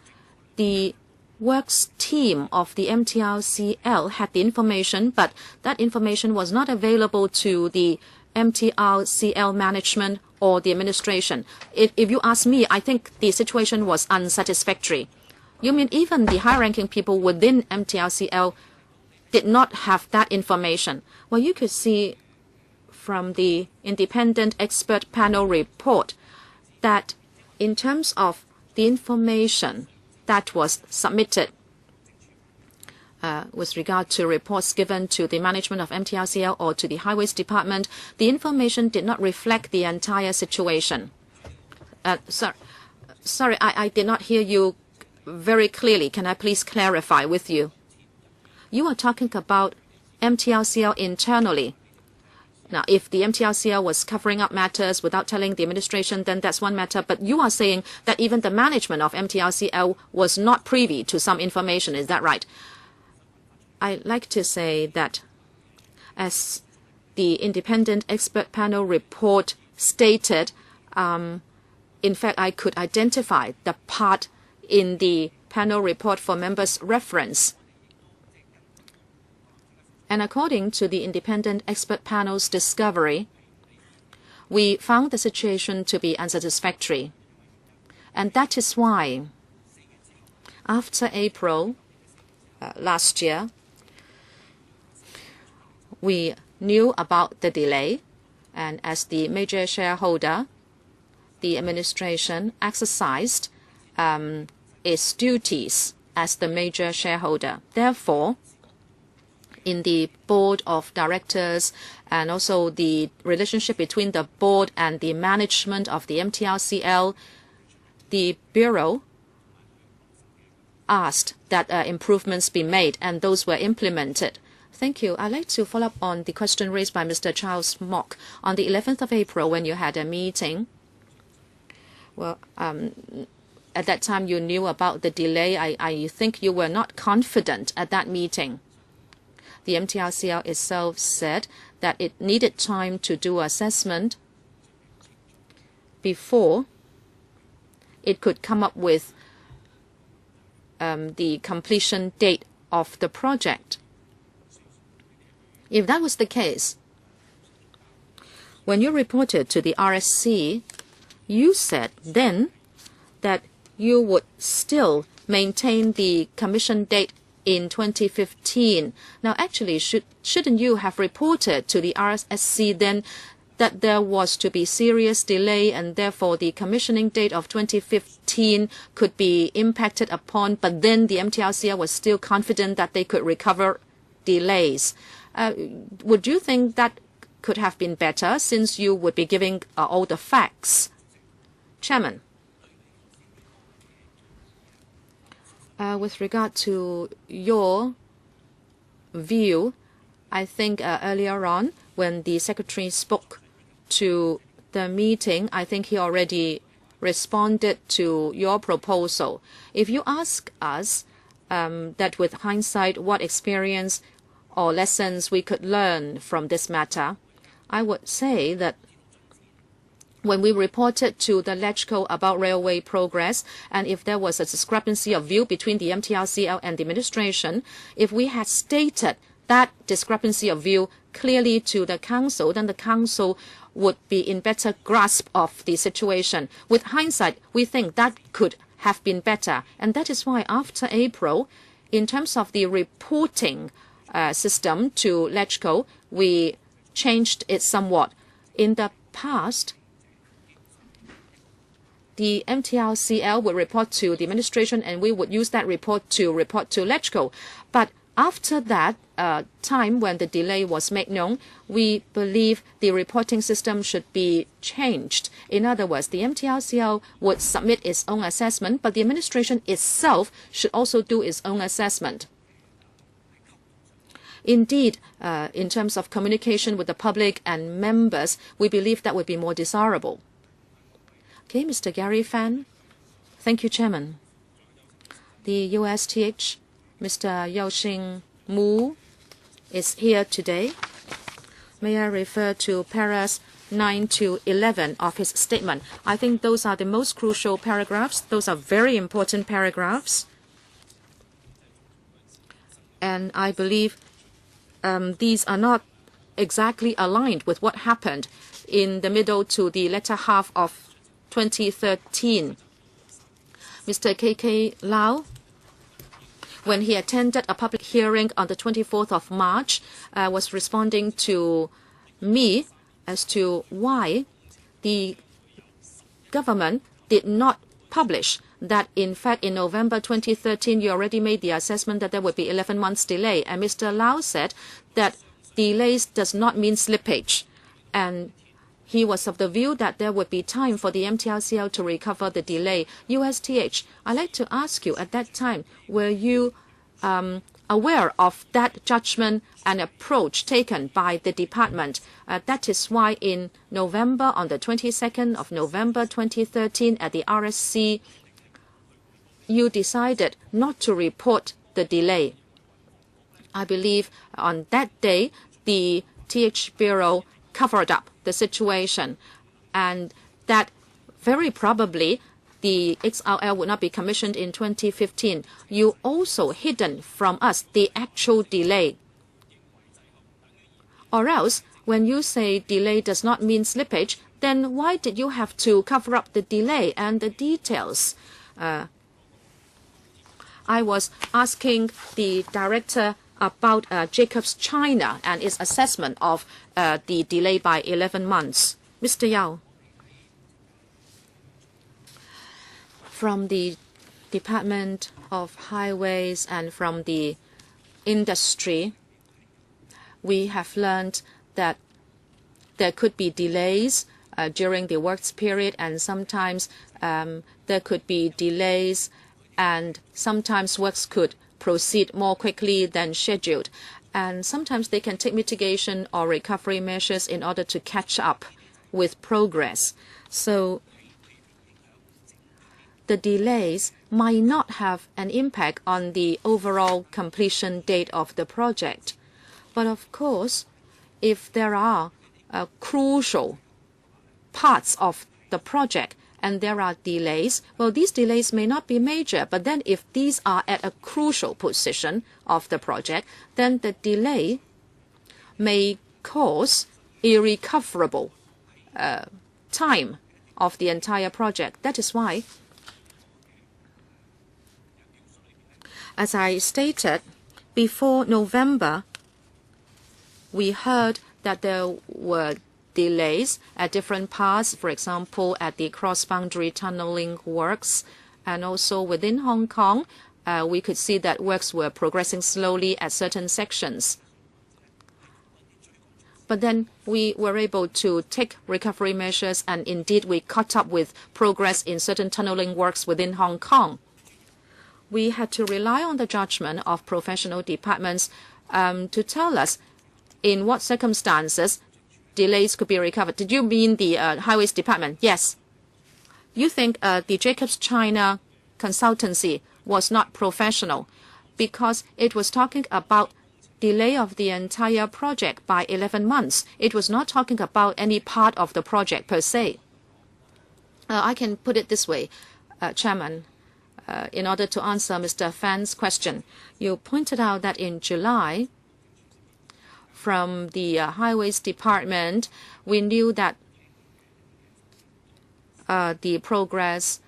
the works team of the MTRCL had the information, but that information was not available to the MTRCL management or the administration. If you ask me, I think the situation was unsatisfactory. You mean even the high-ranking people within MTRCL did not have that information? Well, you could see from the independent expert panel report that in terms of the information that was submitted with regard to reports given to the management of MTRCL or to the Highways Department, the information did not reflect the entire situation. Sorry, I did not hear you very clearly. Can I please clarify with you? You are talking about MTRCL internally. Now, if the MTRCL was covering up matters without telling the administration, then that's one matter. But you are saying that even the management of MTRCL was not privy to some information. Is that right? I like to say that as the independent expert panel report stated, in fact, I could identify the part in the panel report for members' reference. And according to the independent expert panel's discovery, we found the situation to be unsatisfactory. And that is why, after April last year, we knew about the delay. And as the major shareholder, the administration exercised its duties as the major shareholder. Therefore, in the board of directors and also the relationship between the board and the management of the MTRCL, the Bureau asked that improvements be made, and those were implemented. Thank you. I'd like to follow up on the question raised by Mr. Charles Mock. On the 11th of April, when you had a meeting, well, at that time you knew about the delay. I think you were not confident at that meeting. The MTRCL itself said that it needed time to do assessment before it could come up with the completion date of the project. If that was the case, when you reported to the RSC, you said then that you would still maintain the commission date in 2015. Now, actually, shouldn't you have reported to the RSC then that there was to be serious delay and therefore the commissioning date of 2015 could be impacted upon, but then the MTRCL was still confident that they could recover delays? Would you think that could have been better since you would be giving all the facts? Chairman. With regard to your view, I think earlier on when the Secretary spoke to the meeting, I think he already responded to your proposal. If you ask us that with hindsight what experience or lessons we could learn from this matter, I would say that when we reported to the LegCo about railway progress, and if there was a discrepancy of view between the MTRCL and the administration, if we had stated that discrepancy of view clearly to the Council, then the Council would be in better grasp of the situation. With hindsight, we think that could have been better. And that is why after April, in terms of the reporting system to LegCo, we changed it somewhat. In the past, the MTRCL would report to the administration and we would use that report to LegCo. But after that time when the delay was made known, we believe the reporting system should be changed. In other words, the MTRCL would submit its own assessment, but the administration itself should also do its own assessment. Indeed, in terms of communication with the public and members, we believe that would be more desirable. Okay, Mr. Gary Fan. Thank you, Chairman. The USTH, Mr. Yao-Xing Mu, is here today. May I refer to paras 9 to 11 of his statement? I think those are the most crucial paragraphs. Those are very important paragraphs. And I believe these are not exactly aligned with what happened in the middle to the latter half of 2013. Mr. K.K. Lau, when he attended a public hearing on the 24th of March, was responding to me as to why the government did not publish that, in fact, in November 2013, you already made the assessment that there would be 11 months delay. And Mr. Lau said that delays does not mean slippage. And he was of the view that there would be time for the MTRCL to recover the delay. USTH, I'd like to ask you, at that time, were you aware of that judgment and approach taken by the department? That is why in November, on the 22nd of November 2013, at the RSC, you decided not to report the delay. I believe on that day, the TH Bureau covered up the situation, and that very probably the XRL would not be commissioned in 2015. You also hidden from us the actual delay. Or else, when you say delay does not mean slippage, then why did you have to cover up the delay and the details? I was asking the director about Jacobs China and its assessment of the delay by 11 months. Mr. Yao. From the Department of Highways and from the industry, we have learned that there could be delays during the works period, and sometimes there could be delays, and sometimes works could proceed more quickly than scheduled. And sometimes they can take mitigation or recovery measures in order to catch up with progress. So the delays might not have an impact on the overall completion date of the project. But of course, if there are crucial parts of the project and there are delays, well, these delays may not be major, but then if these are at a crucial position of the project, then the delay may cause irrecoverable time of the entire project. That is why, as I stated, before November, we heard that there were delays at different parts, for example, at the cross-boundary tunneling works, and also within Hong Kong, we could see that works were progressing slowly at certain sections. But then we were able to take recovery measures, and indeed we caught up with progress in certain tunneling works within Hong Kong. We had to rely on the judgment of professional departments to tell us in what circumstances delays could be recovered. Did you mean the Highways Department? Yes. You think the Jacobs China consultancy was not professional because it was talking about delay of the entire project by 11 months. It was not talking about any part of the project per se. I can put it this way, Chairman, in order to answer Mr. Fan's question. You pointed out that in July, from the Highways Department, we knew that the progress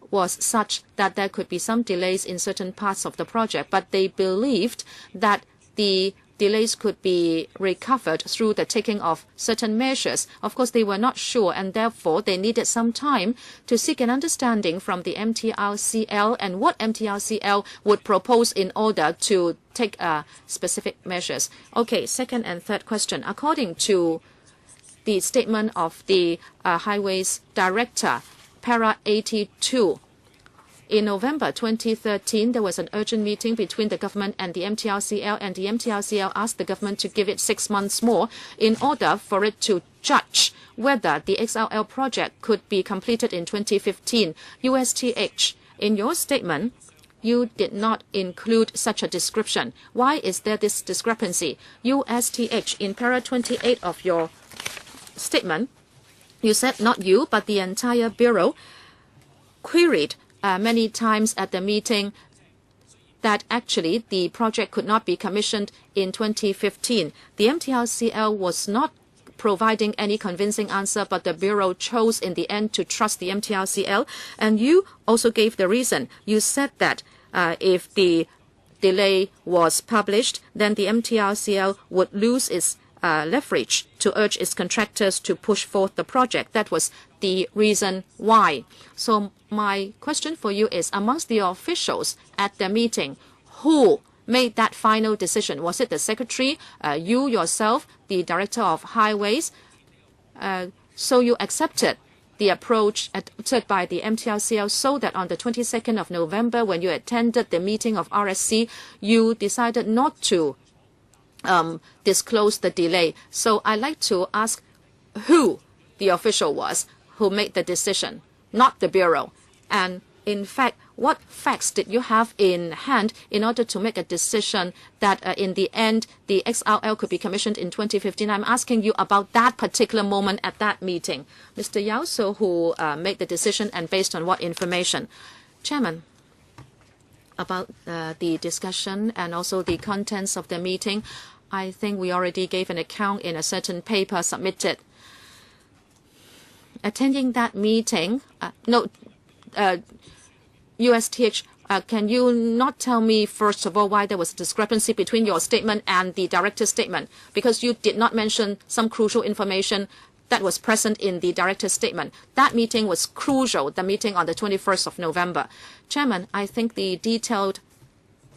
was such that there could be some delays in certain parts of the project, but they believed that the delays could be recovered through the taking of certain measures. Of course, they were not sure, and therefore they needed some time to seek an understanding from the MTRCL and what MTRCL would propose in order to take specific measures. Okay, second and third question. According to the statement of the Highways Director, Para 82, in November 2013, there was an urgent meeting between the government and the MTRCL, and the MTRCL asked the government to give it 6 months more in order for it to judge whether the XLL project could be completed in 2015. USTH, in your statement, you did not include such a description. Why is there this discrepancy? USTH, in para 28 of your statement, you said not you, but the entire Bureau queried many times at the meeting that actually the project could not be commissioned in 2015. The MTRCL was not providing any convincing answer, but the Bureau chose in the end to trust the MTRCL. And you also gave the reason. You said that if the delay was published, then the MTRCL would lose its leverage to urge its contractors to push forth the project. That was the reason why. So my question for you is, amongst the officials at the meeting, who made that final decision? Was it the secretary, you yourself, the director of highways? So you accepted the approach adopted by the MTRCL so that on the 22nd of November, when you attended the meeting of RSC, you decided not to disclose the delay. So I'd like to ask who the official was who made the decision, not the Bureau. And in fact, what facts did you have in hand in order to make a decision that in the end the XLL could be commissioned in 2015? I'm asking you about that particular moment at that meeting. Mr. Yao, so who made the decision and based on what information? Chairman, about the discussion and also the contents of the meeting, I think we already gave an account in a certain paper submitted. Attending that meeting, USTH, can you not tell me, first of all, why there was a discrepancy between your statement and the director's statement? Because you did not mention some crucial information that was present in the director's statement. That meeting was crucial, the meeting on the 21st of November. Chairman, I think the detailed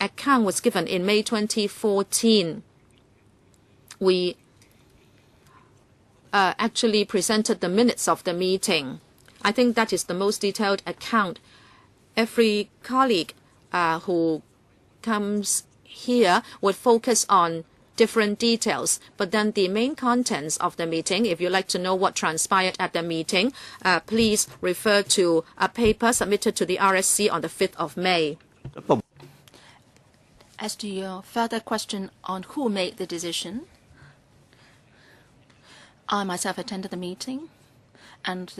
account was given in May 2014. We actually presented the minutes of the meeting. I think that is the most detailed account. Every colleague who comes here would focus on different details, but then the main contents of the meeting, if you'd like to know what transpired at the meeting, please refer to a paper submitted to the RSC on the 5th of May. As to your further question on who made the decision, I myself attended the meeting, and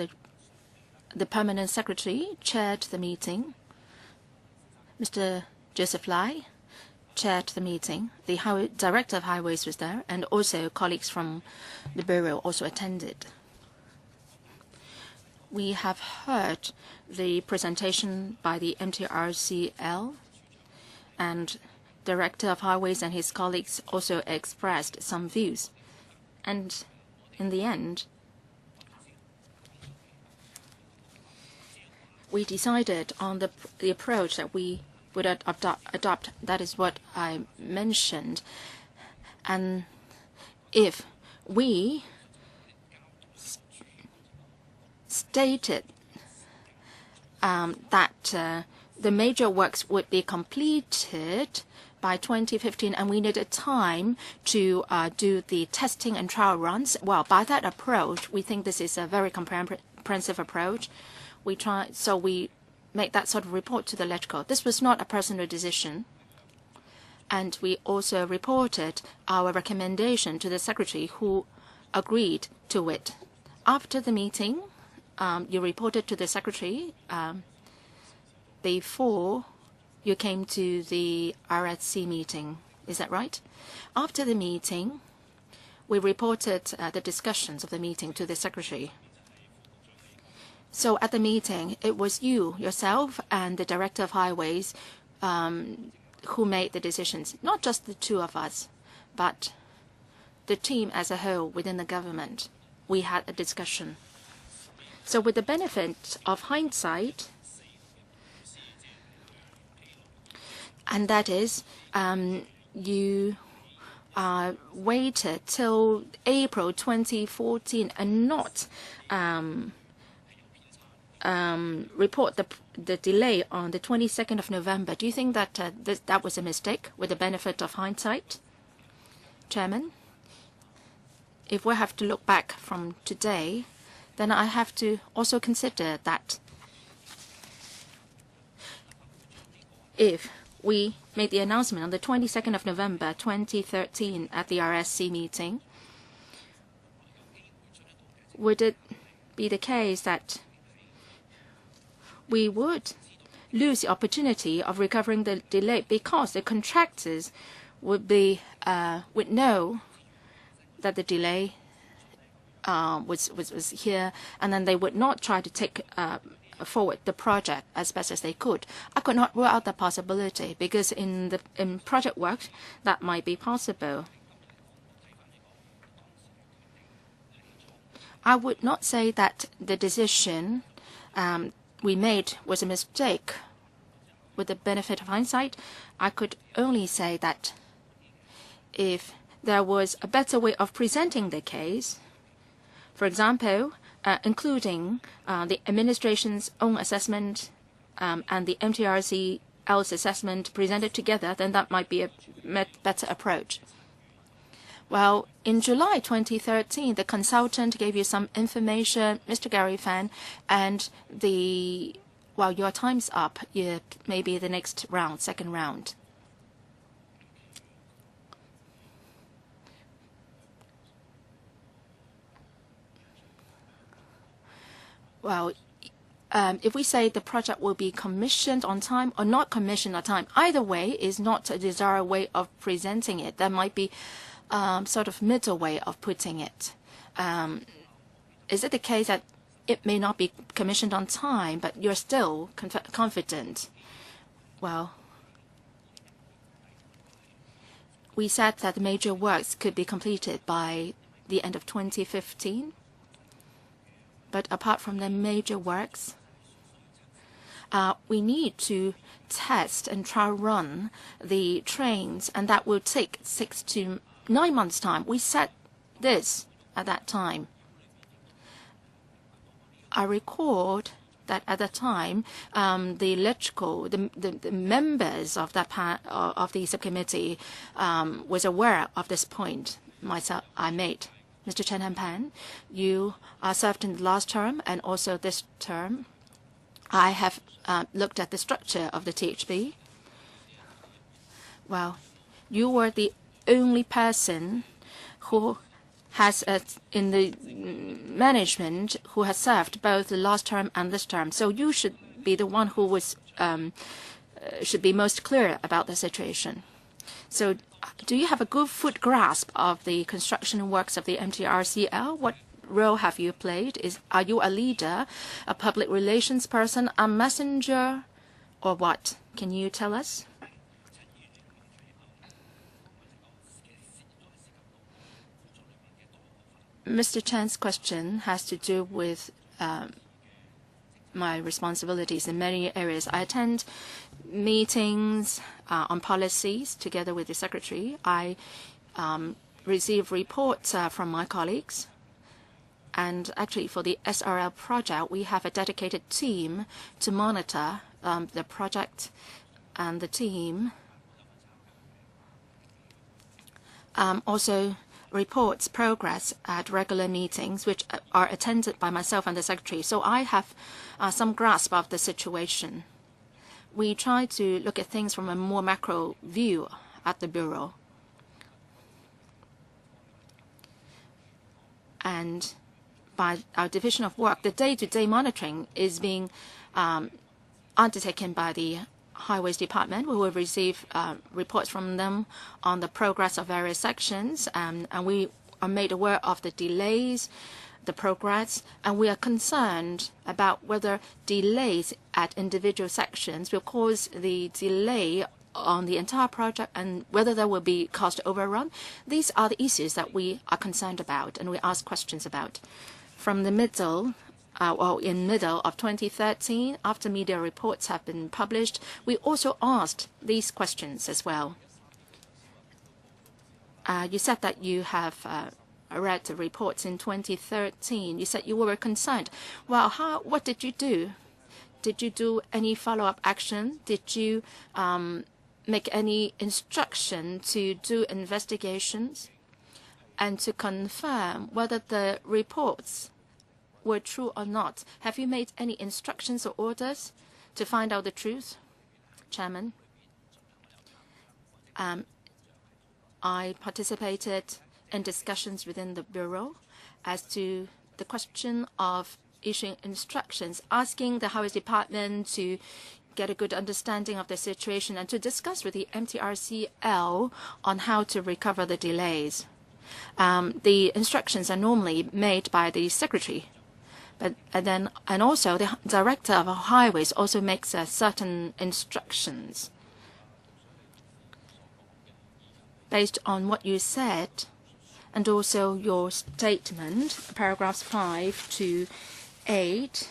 the permanent secretary chaired the meeting. Mr. Joseph Lai chaired the meeting. The director of highways was there, and also colleagues from the bureau also attended. We have heard the presentation by the MTRCL, and director of highways and his colleagues also expressed some views. And in the end, we decided on the approach that we would adopt. That is what I mentioned. And if we stated that the major works would be completed by 2015, and we needed time to do the testing and trial runs. Well, by that approach, we think this is a very comprehensive approach. So we make that sort of report to the electrical. This was not a personal decision. And we also reported our recommendation to the secretary, who agreed to it. After the meeting, you reported to the secretary before you came to the RSC meeting. Is that right? After the meeting, we reported the discussions of the meeting to the secretary. So at the meeting, it was you, yourself, and the director of highways who made the decisions. Not just the two of us, but the team as a whole within the government. We had a discussion. So with the benefit of hindsight, and that is, you waited till April 2014 and not report the delay on the 22nd of November. Do you think that that was a mistake with the benefit of hindsight? Chairman, if we have to look back from today, then I have to also consider that if we made the announcement on the 22nd of November 2013 at the RSC meeting, would it be the case that we would lose the opportunity of recovering the delay because the contractors would know that the delay was here, and then they would not try to take forward the project as best as they could? I could not rule out the possibility, because in project work that might be possible. I would not say that the decision we made was a mistake. With the benefit of hindsight, I could only say that if there was a better way of presenting the case, for example, including the administration's own assessment and the MTRCL's assessment presented together, then that might be a better approach. Well, in July 2013, the consultant gave you some information, Mr. Gary Fan, and your time's up. Maybe the next round, second round. Well, if we say the project will be commissioned on time or not commissioned on time, either way is not a desired way of presenting it. There might be sort of middle way of putting it. Is it the case that it may not be commissioned on time, but you're still confident? Well, we said that the major works could be completed by the end of 2015. But apart from the major works, we need to test and try run the trains, and that will take 6 to 9 months' time. We said this at that time. I recalled that at the time, the members of of the subcommittee was aware of this point. I made. Mr. Chen Hanpan, you served in the last term and also this term. I have looked at the structure of the THB. Well, you were the only person who has, in the management, who has served both the last term and this term. So you should be the one who was should be most clear about the situation. So do you have a good foot grasp of the construction works of the MTRCL? What role have you played? Are you a leader, a public relations person, a messenger, or what? Can you tell us? Mr. Chan's question has to do with my responsibilities in many areas. I attend meetings on policies together with the secretary. I receive reports from my colleagues. And actually, for the SRL project, we have a dedicated team to monitor the project, and the team also reports progress at regular meetings, which are attended by myself and the secretary. So I have some grasp of the situation. We try to look at things from a more macro view at the Bureau. And by our division of work, the day-to-day monitoring is being undertaken by the Highways Department. We will receive reports from them on the progress of various sections, and we are made aware of the delays, the progress, and we are concerned about whether delays at individual sections will cause the delay on the entire project and whether there will be cost overrun. These are the issues that we are concerned about and we ask questions about. From the middle of 2013, after media reports have been published, we also asked these questions as well. You said that you have read the reports in 2013. You said you were concerned. Well, what did you do? Did you do any follow-up action? Did you make any instruction to do investigations and to confirm whether the reports were true or not? Have you made any instructions or orders to find out the truth? Chairman, I participated in discussions within the Bureau as to the question of issuing instructions, asking the Highways Department to get a good understanding of the situation and to discuss with the MTRCL on how to recover the delays. The instructions are normally made by the secretary, and also the director of highways also makes certain instructions. Based on what you said, and also your statement, paragraphs 5 to 8,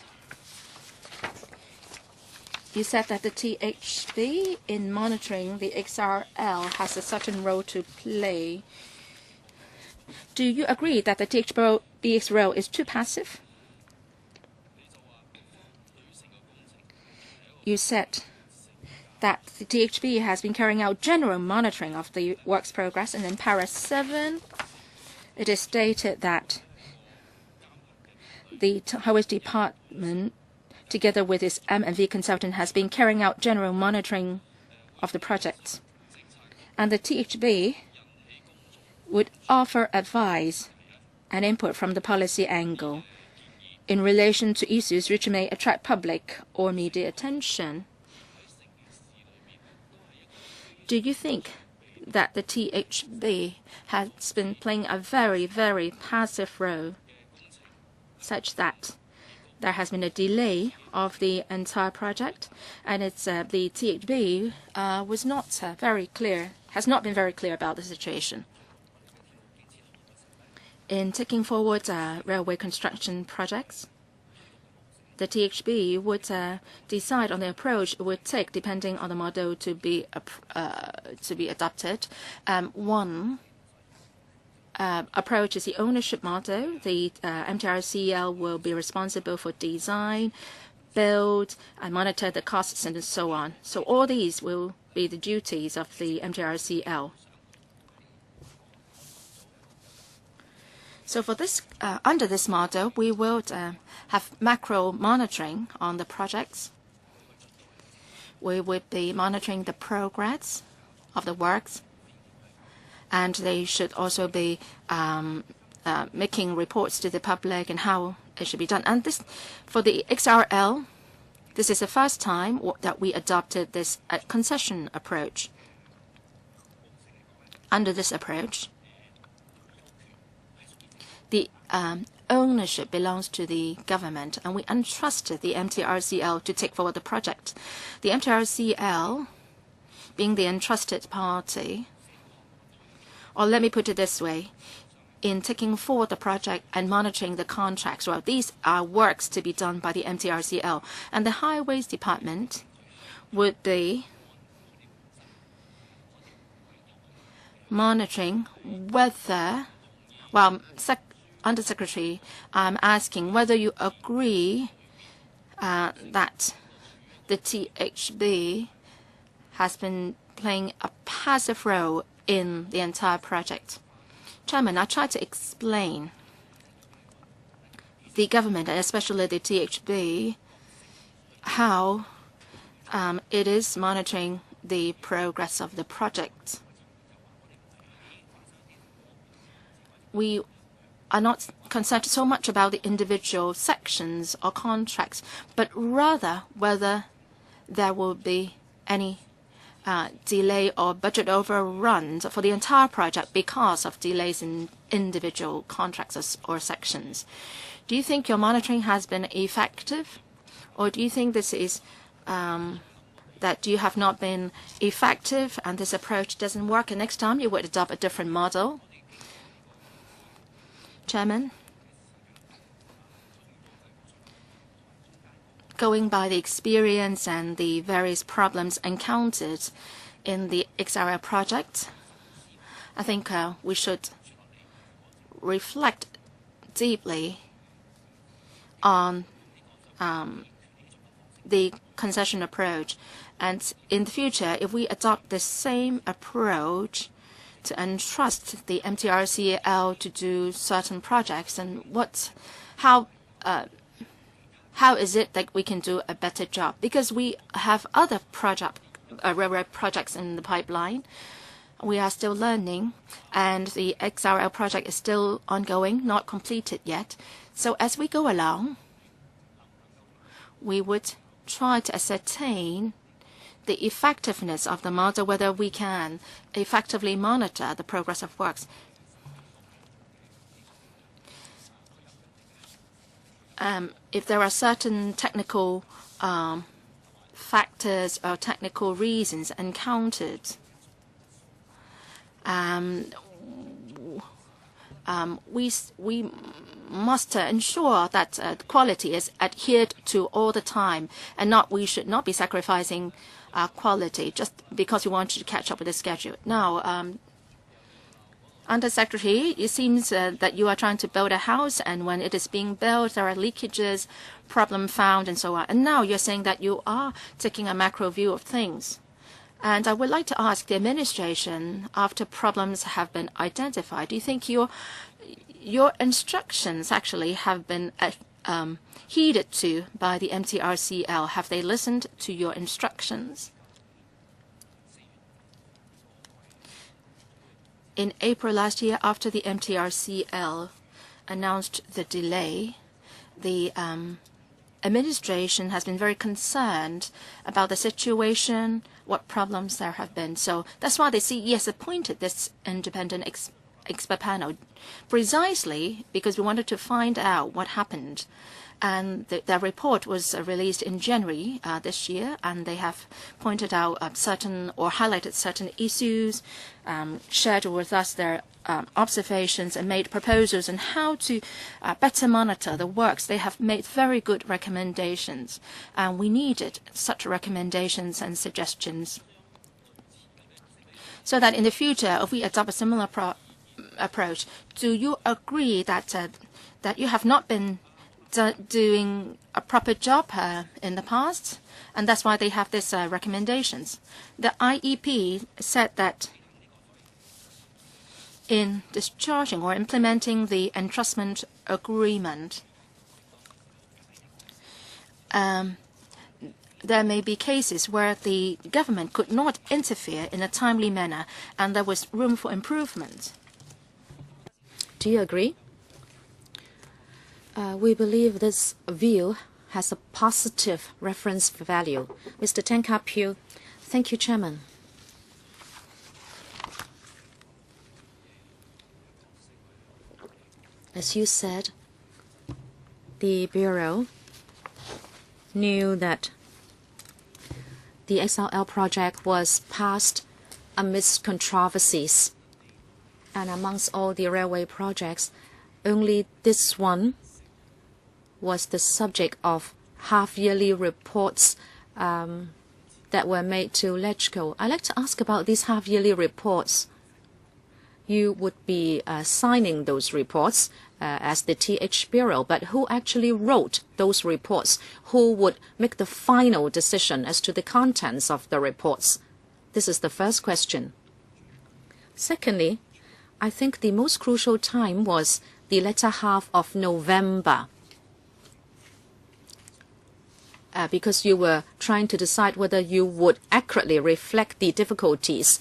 you said that the THB in monitoring the XRL has a certain role to play. Do you agree that the THB's role is too passive? You said that the THB has been carrying out general monitoring of the works progress, and in para 7, it is stated that the Highways Department, together with its M&V consultant, has been carrying out general monitoring of the project. And the THB would offer advice and input from the policy angle in relation to issues which may attract public or media attention. Do you think that the THB has been playing a very, very passive role, such that there has been a delay of the entire project, and the THB was not very clear, has not been very clear about the situation? In taking forward railway construction projects, the THB would decide on the approach it would take depending on the model to be adopted. One approach is the ownership model. The MTRCL will be responsible for design, build, and monitor the costs and so on. So all these will be the duties of the MTRCL. So for this, under this model, we will have macro monitoring on the projects. We will be monitoring the progress of the works, and they should also be making reports to the public and how it should be done. And this, for the XRL, this is the first time that we adopted this concession approach. Under this approach, the ownership belongs to the government, and we entrusted the MTRCL to take forward the project. The MTRCL, being the entrusted party, or let me put it this way, in taking forward the project and monitoring the contracts, well, these are works to be done by the MTRCL, and the Highways Department would be monitoring whether, well, Undersecretary, I'm asking whether you agree that the THB has been playing a passive role in the entire project. Chairman, I tried to explain the government, and especially the THB, how it is monitoring the progress of the project. We are not concerned so much about the individual sections or contracts, but rather whether there will be any delay or budget overruns for the entire project because of delays in individual contracts or sections. Do you think your monitoring has been effective, or do you think this is that you have not been effective and this approach doesn't work, and next time you would adopt a different model? Chairman, going by the experience and the various problems encountered in the XRL project, I think we should reflect deeply on the concession approach. And in the future, if we adopt the same approach to entrust the MTRCL to do certain projects, and how is it that we can do a better job? Because we have other railway projects in the pipeline. We are still learning, and the XRL project is still ongoing, not completed yet. So as we go along, we would try to ascertain the effectiveness of the model, whether we can effectively monitor the progress of works. If there are certain technical factors or technical reasons encountered, we must ensure that quality is adhered to all the time, and we should not be sacrificing quality just because we want to catch up with the schedule. Now, Undersecretary, it seems that you are trying to build a house, and when it is being built, there are leakages, problem found, and so on. And now you're saying that you are taking a macro view of things. And I would like to ask the administration, after problems have been identified, do you think your instructions actually have been heeded to by the MTRCL? Have they listened to your instructions? In April last year, after the MTRCL announced the delay, the administration has been very concerned about the situation, what problems there have been. So that's why the CES appointed this independent expert panel, precisely because we wanted to find out what happened. And their report was released in January this year, and they have pointed out certain or highlighted certain issues, shared with us their observations, and made proposals on how to better monitor the works. They have made very good recommendations, and we needed such recommendations and suggestions so that in the future, if we adopt a similar approach, do you agree that that you have not been doing a proper job in the past, and that's why they have these recommendations? The IEP said that in discharging or implementing the entrustment agreement, there may be cases where the government could not interfere in a timely manner, and there was room for improvement. Do you agree? We believe this view has a positive reference value. Mr. Tan Ka-Pyu. Thank you, Chairman. As you said, the Bureau knew that the XRL project was passed amidst controversies. And amongst all the railway projects, only this one was the subject of half-yearly reports that were made to LegCo. I'd like to ask about these half-yearly reports. You would be signing those reports as the TH Bureau, but who actually wrote those reports? Who would make the final decision as to the contents of the reports? This is the first question. Secondly, I think the most crucial time was the latter half of November, because you were trying to decide whether you would accurately reflect the difficulties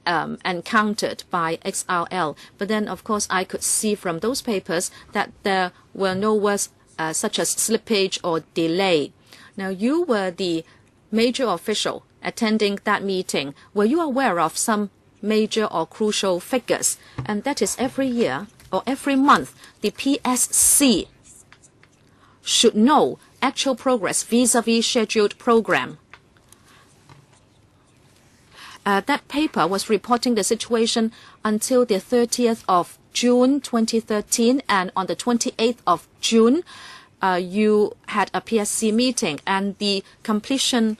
encountered by XRL. But then, of course, I could see from those papers that there were no words such as slippage or delay. Now, you were the major official attending that meeting. Were you aware of some major or crucial figures? And that is every year or every month, the PSC should know actual progress vis-à-vis scheduled program. That paper was reporting the situation until the 30th of June 2013, and on the 28th of June, you had a PSC meeting, and the completion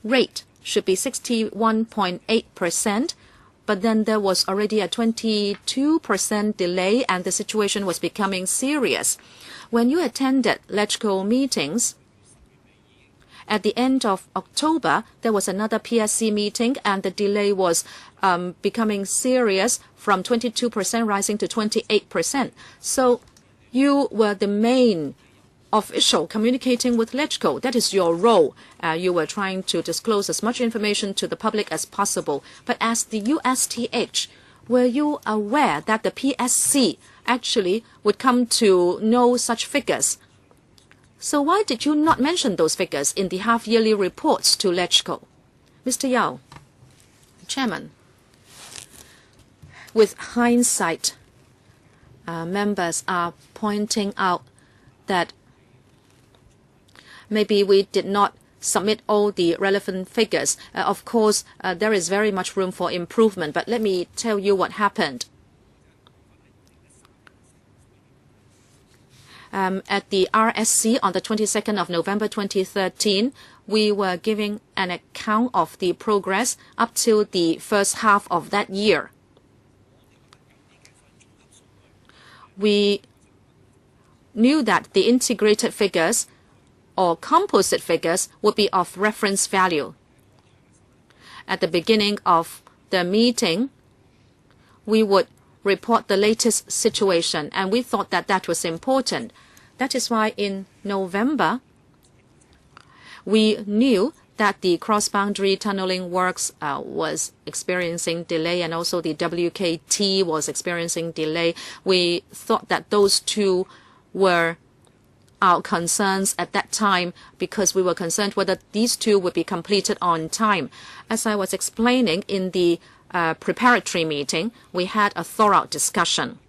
rate should be 61.8%, but then there was already a 22% delay, and the situation was becoming serious. When you attended LegCo meetings, at the end of October, there was another PSC meeting, and the delay was becoming serious, from 22% rising to 28%. So you were the main official communicating with LegCo. That is your role. You were trying to disclose as much information to the public as possible. But as the USTH, were you aware that the PSC actually would come to know such figures? So why did you not mention those figures in the half-yearly reports to LegCo? Mr. Yao, Chairman, with hindsight, members are pointing out that maybe we did not submit all the relevant figures. Of course, there is very much room for improvement, but let me tell you what happened. At the RSC on the 22nd of November 2013, we were giving an account of the progress up till the first half of that year. We knew that the integrated figures or composite figures would be of reference value. At the beginning of the meeting, we would report the latest situation, and we thought that that was important. That is why in November, we knew that the cross-boundary tunneling works was experiencing delay, and also the WKT was experiencing delay. We thought that those two were our concerns at that time, because we were concerned whether these two would be completed on time. As I was explaining in the preparatory meeting, we had a thorough discussion.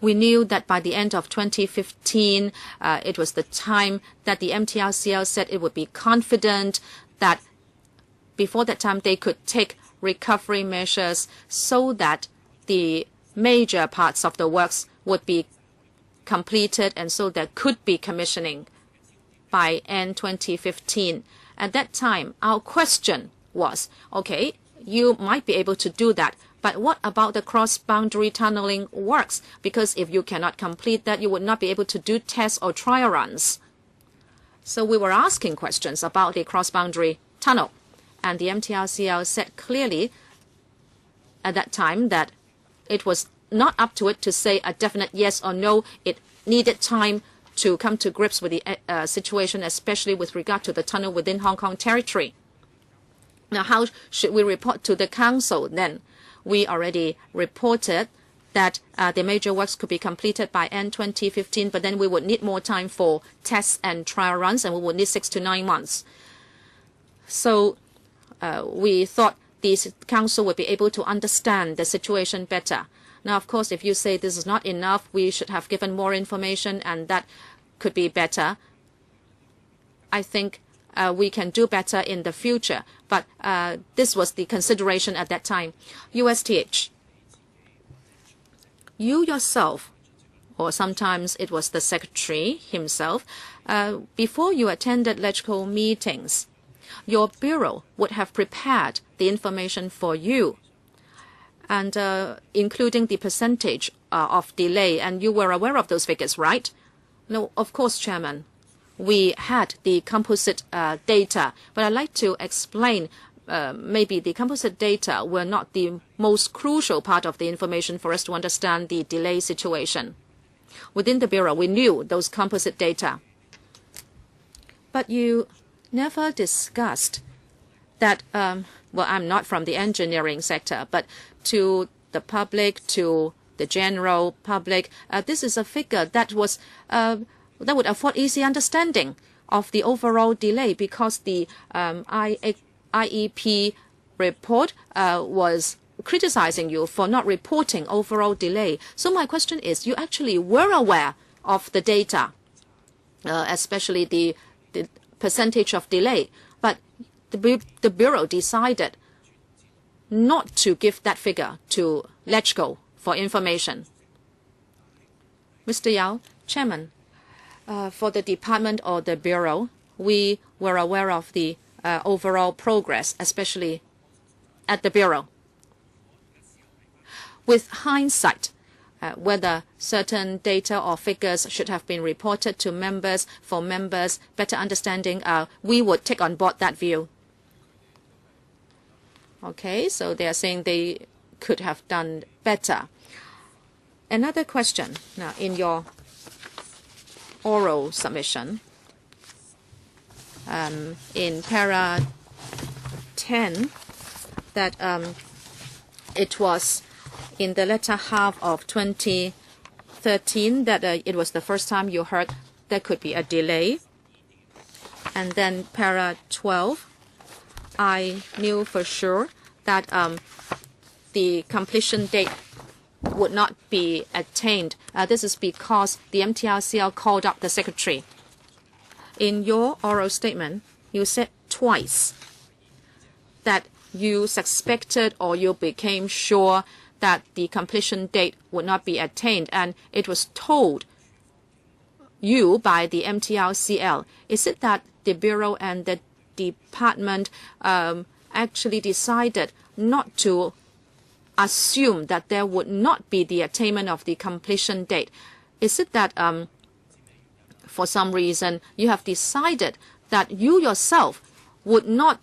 We knew that by the end of 2015, it was the time that the MTRCL said it would be confident that before that time they could take recovery measures so that the major parts of the works would be completed and so there could be commissioning by end 2015. At that time, our question was, okay, you might be able to do that, but what about the cross-boundary tunneling works? Because if you cannot complete that, you would not be able to do tests or trial runs. So we were asking questions about the cross-boundary tunnel. And the MTRCL said clearly at that time that it was not up to it to say a definite yes or no. It needed time to come to grips with the situation, especially with regard to the tunnel within Hong Kong territory. Now, how should we report to the Council then? We already reported that the major works could be completed by end 2015, but then we would need more time for tests and trial runs, and we would need 6 to 9 months. So we thought the Council would be able to understand the situation better. Now, of course, if you say this is not enough, we should have given more information, and that could be better. I think we can do better in the future, but this was the consideration at that time. USTH, you yourself, or sometimes it was the secretary himself, before you attended LegCo meetings, your bureau would have prepared the information for you, and including the percentage of delay, and you were aware of those figures, right? No, of course, Chairman. We had the composite data, but I'd like to explain maybe the composite data were not the most crucial part of the information for us to understand the delay situation. Within the Bureau, we knew those composite data. But you never discussed that, well, I'm not from the engineering sector, but to the public, to the general public, this is a figure that was that would afford easy understanding of the overall delay, because the IEP report was criticizing you for not reporting overall delay. So my question is, you actually were aware of the data, especially the percentage of delay, but the Bureau decided not to give that figure to LegCo for information. Mr. Yao, Chairman, for the department or the Bureau, we were aware of the overall progress, especially at the Bureau. With hindsight, whether certain data or figures should have been reported to members for members' better understanding, we would take on board that view. Okay, so they are saying they could have done better. Another question. Now, in your oral submission, in para 10, that it was in the latter half of 2013 that it was the first time you heard there could be a delay. And then para 12, I knew for sure that the completion date would not be attained. This is because the MTRCL called up the secretary. In your oral statement, you said twice that you suspected or you became sure that the completion date would not be attained, and it was told you by the MTRCL. Is it that the Bureau and the department actually decided not to assume that there would not be the attainment of the completion date? Is it that for some reason you have decided that you yourself would not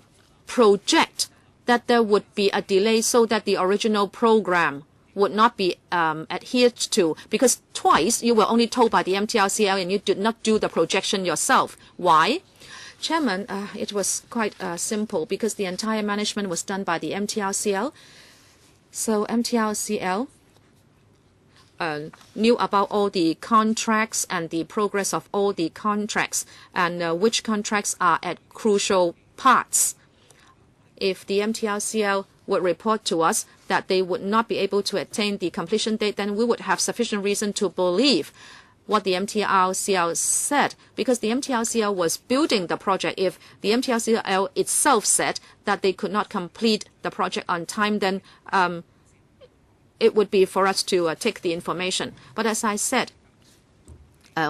project that there would be a delay so that the original program would not be adhered to? Because twice you were only told by the MTRCL and you did not do the projection yourself. Why? Chairman, it was quite simple, because the entire management was done by the MTRCL. So MTRCL knew about all the contracts and the progress of all the contracts, and which contracts are at crucial parts. If the MTRCL would report to us that they would not be able to attain the completion date, then we would have sufficient reason to believe what the MTRCL said, because the MTRCL was building the project. If the MTRCL itself said that they could not complete the project on time, then it would be for us to take the information. But as I said,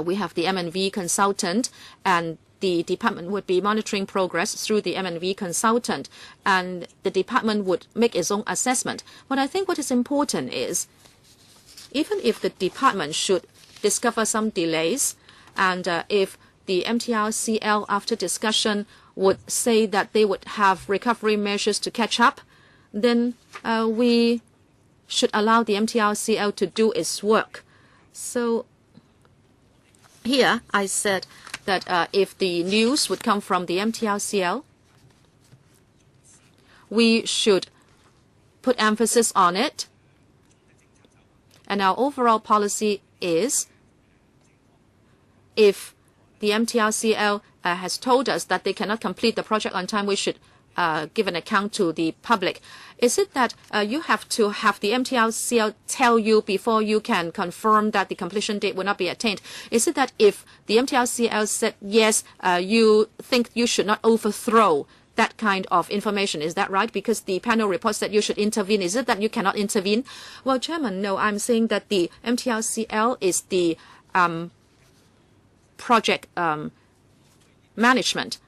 we have the M&V consultant, and the department would be monitoring progress through the M&V consultant, and the department would make its own assessment. But I think what is important is, even if the department should discover some delays, and if the MTRCL, after discussion, would say that they would have recovery measures to catch up, then we should allow the MTRCL to do its work. So here I said that if the news would come from the MTRCL, we should put emphasis on it. And our overall policy is, if the MTRCL has told us that they cannot complete the project on time, we should give an account to the public. Is it that you have to have the MTRCL tell you before you can confirm that the completion date will not be attained? Is it that if the MTRCL said yes, you think you should not overthrow that kind of information? Is that right? Because the panel reports that you should intervene. Is it that you cannot intervene? Well, Chairman, no, I'm saying that the MTRCL is the project management.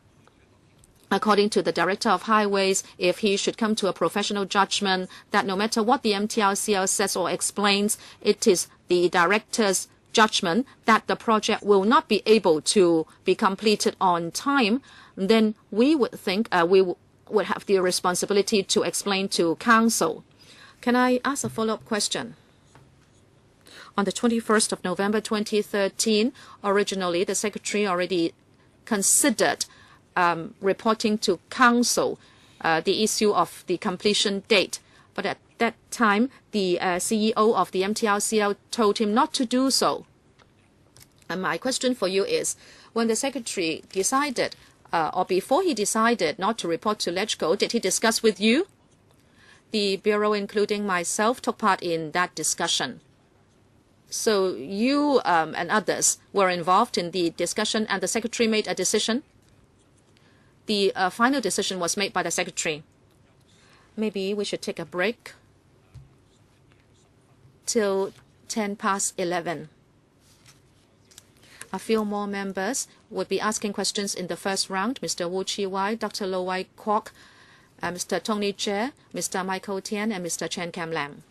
According to the Director of Highways, if he should come to a professional judgment that no matter what the MTRCL says or explains, it is the Director's judgment that the project will not be able to be completed on time, then we would think we would have the responsibility to explain to Council. Can I ask a follow-up question? On the 21st of November 2013, originally the Secretary already considered reporting to Council the issue of the completion date. But at that time, the CEO of the MTRCL told him not to do so. And my question for you is, when the Secretary decided, or before he decided not to report to LegCo, did he discuss with you? The Bureau, including myself, took part in that discussion. So you and others were involved in the discussion, and the Secretary made a decision? The final decision was made by the Secretary. Maybe we should take a break till 11:10. A few more members would be asking questions in the first round. Mr. Wu Chi-wai, Dr. Lo Wai Kwok, Mr. Tony Che, Mr. Michael Tian, and Mr. Chen Kam Lam.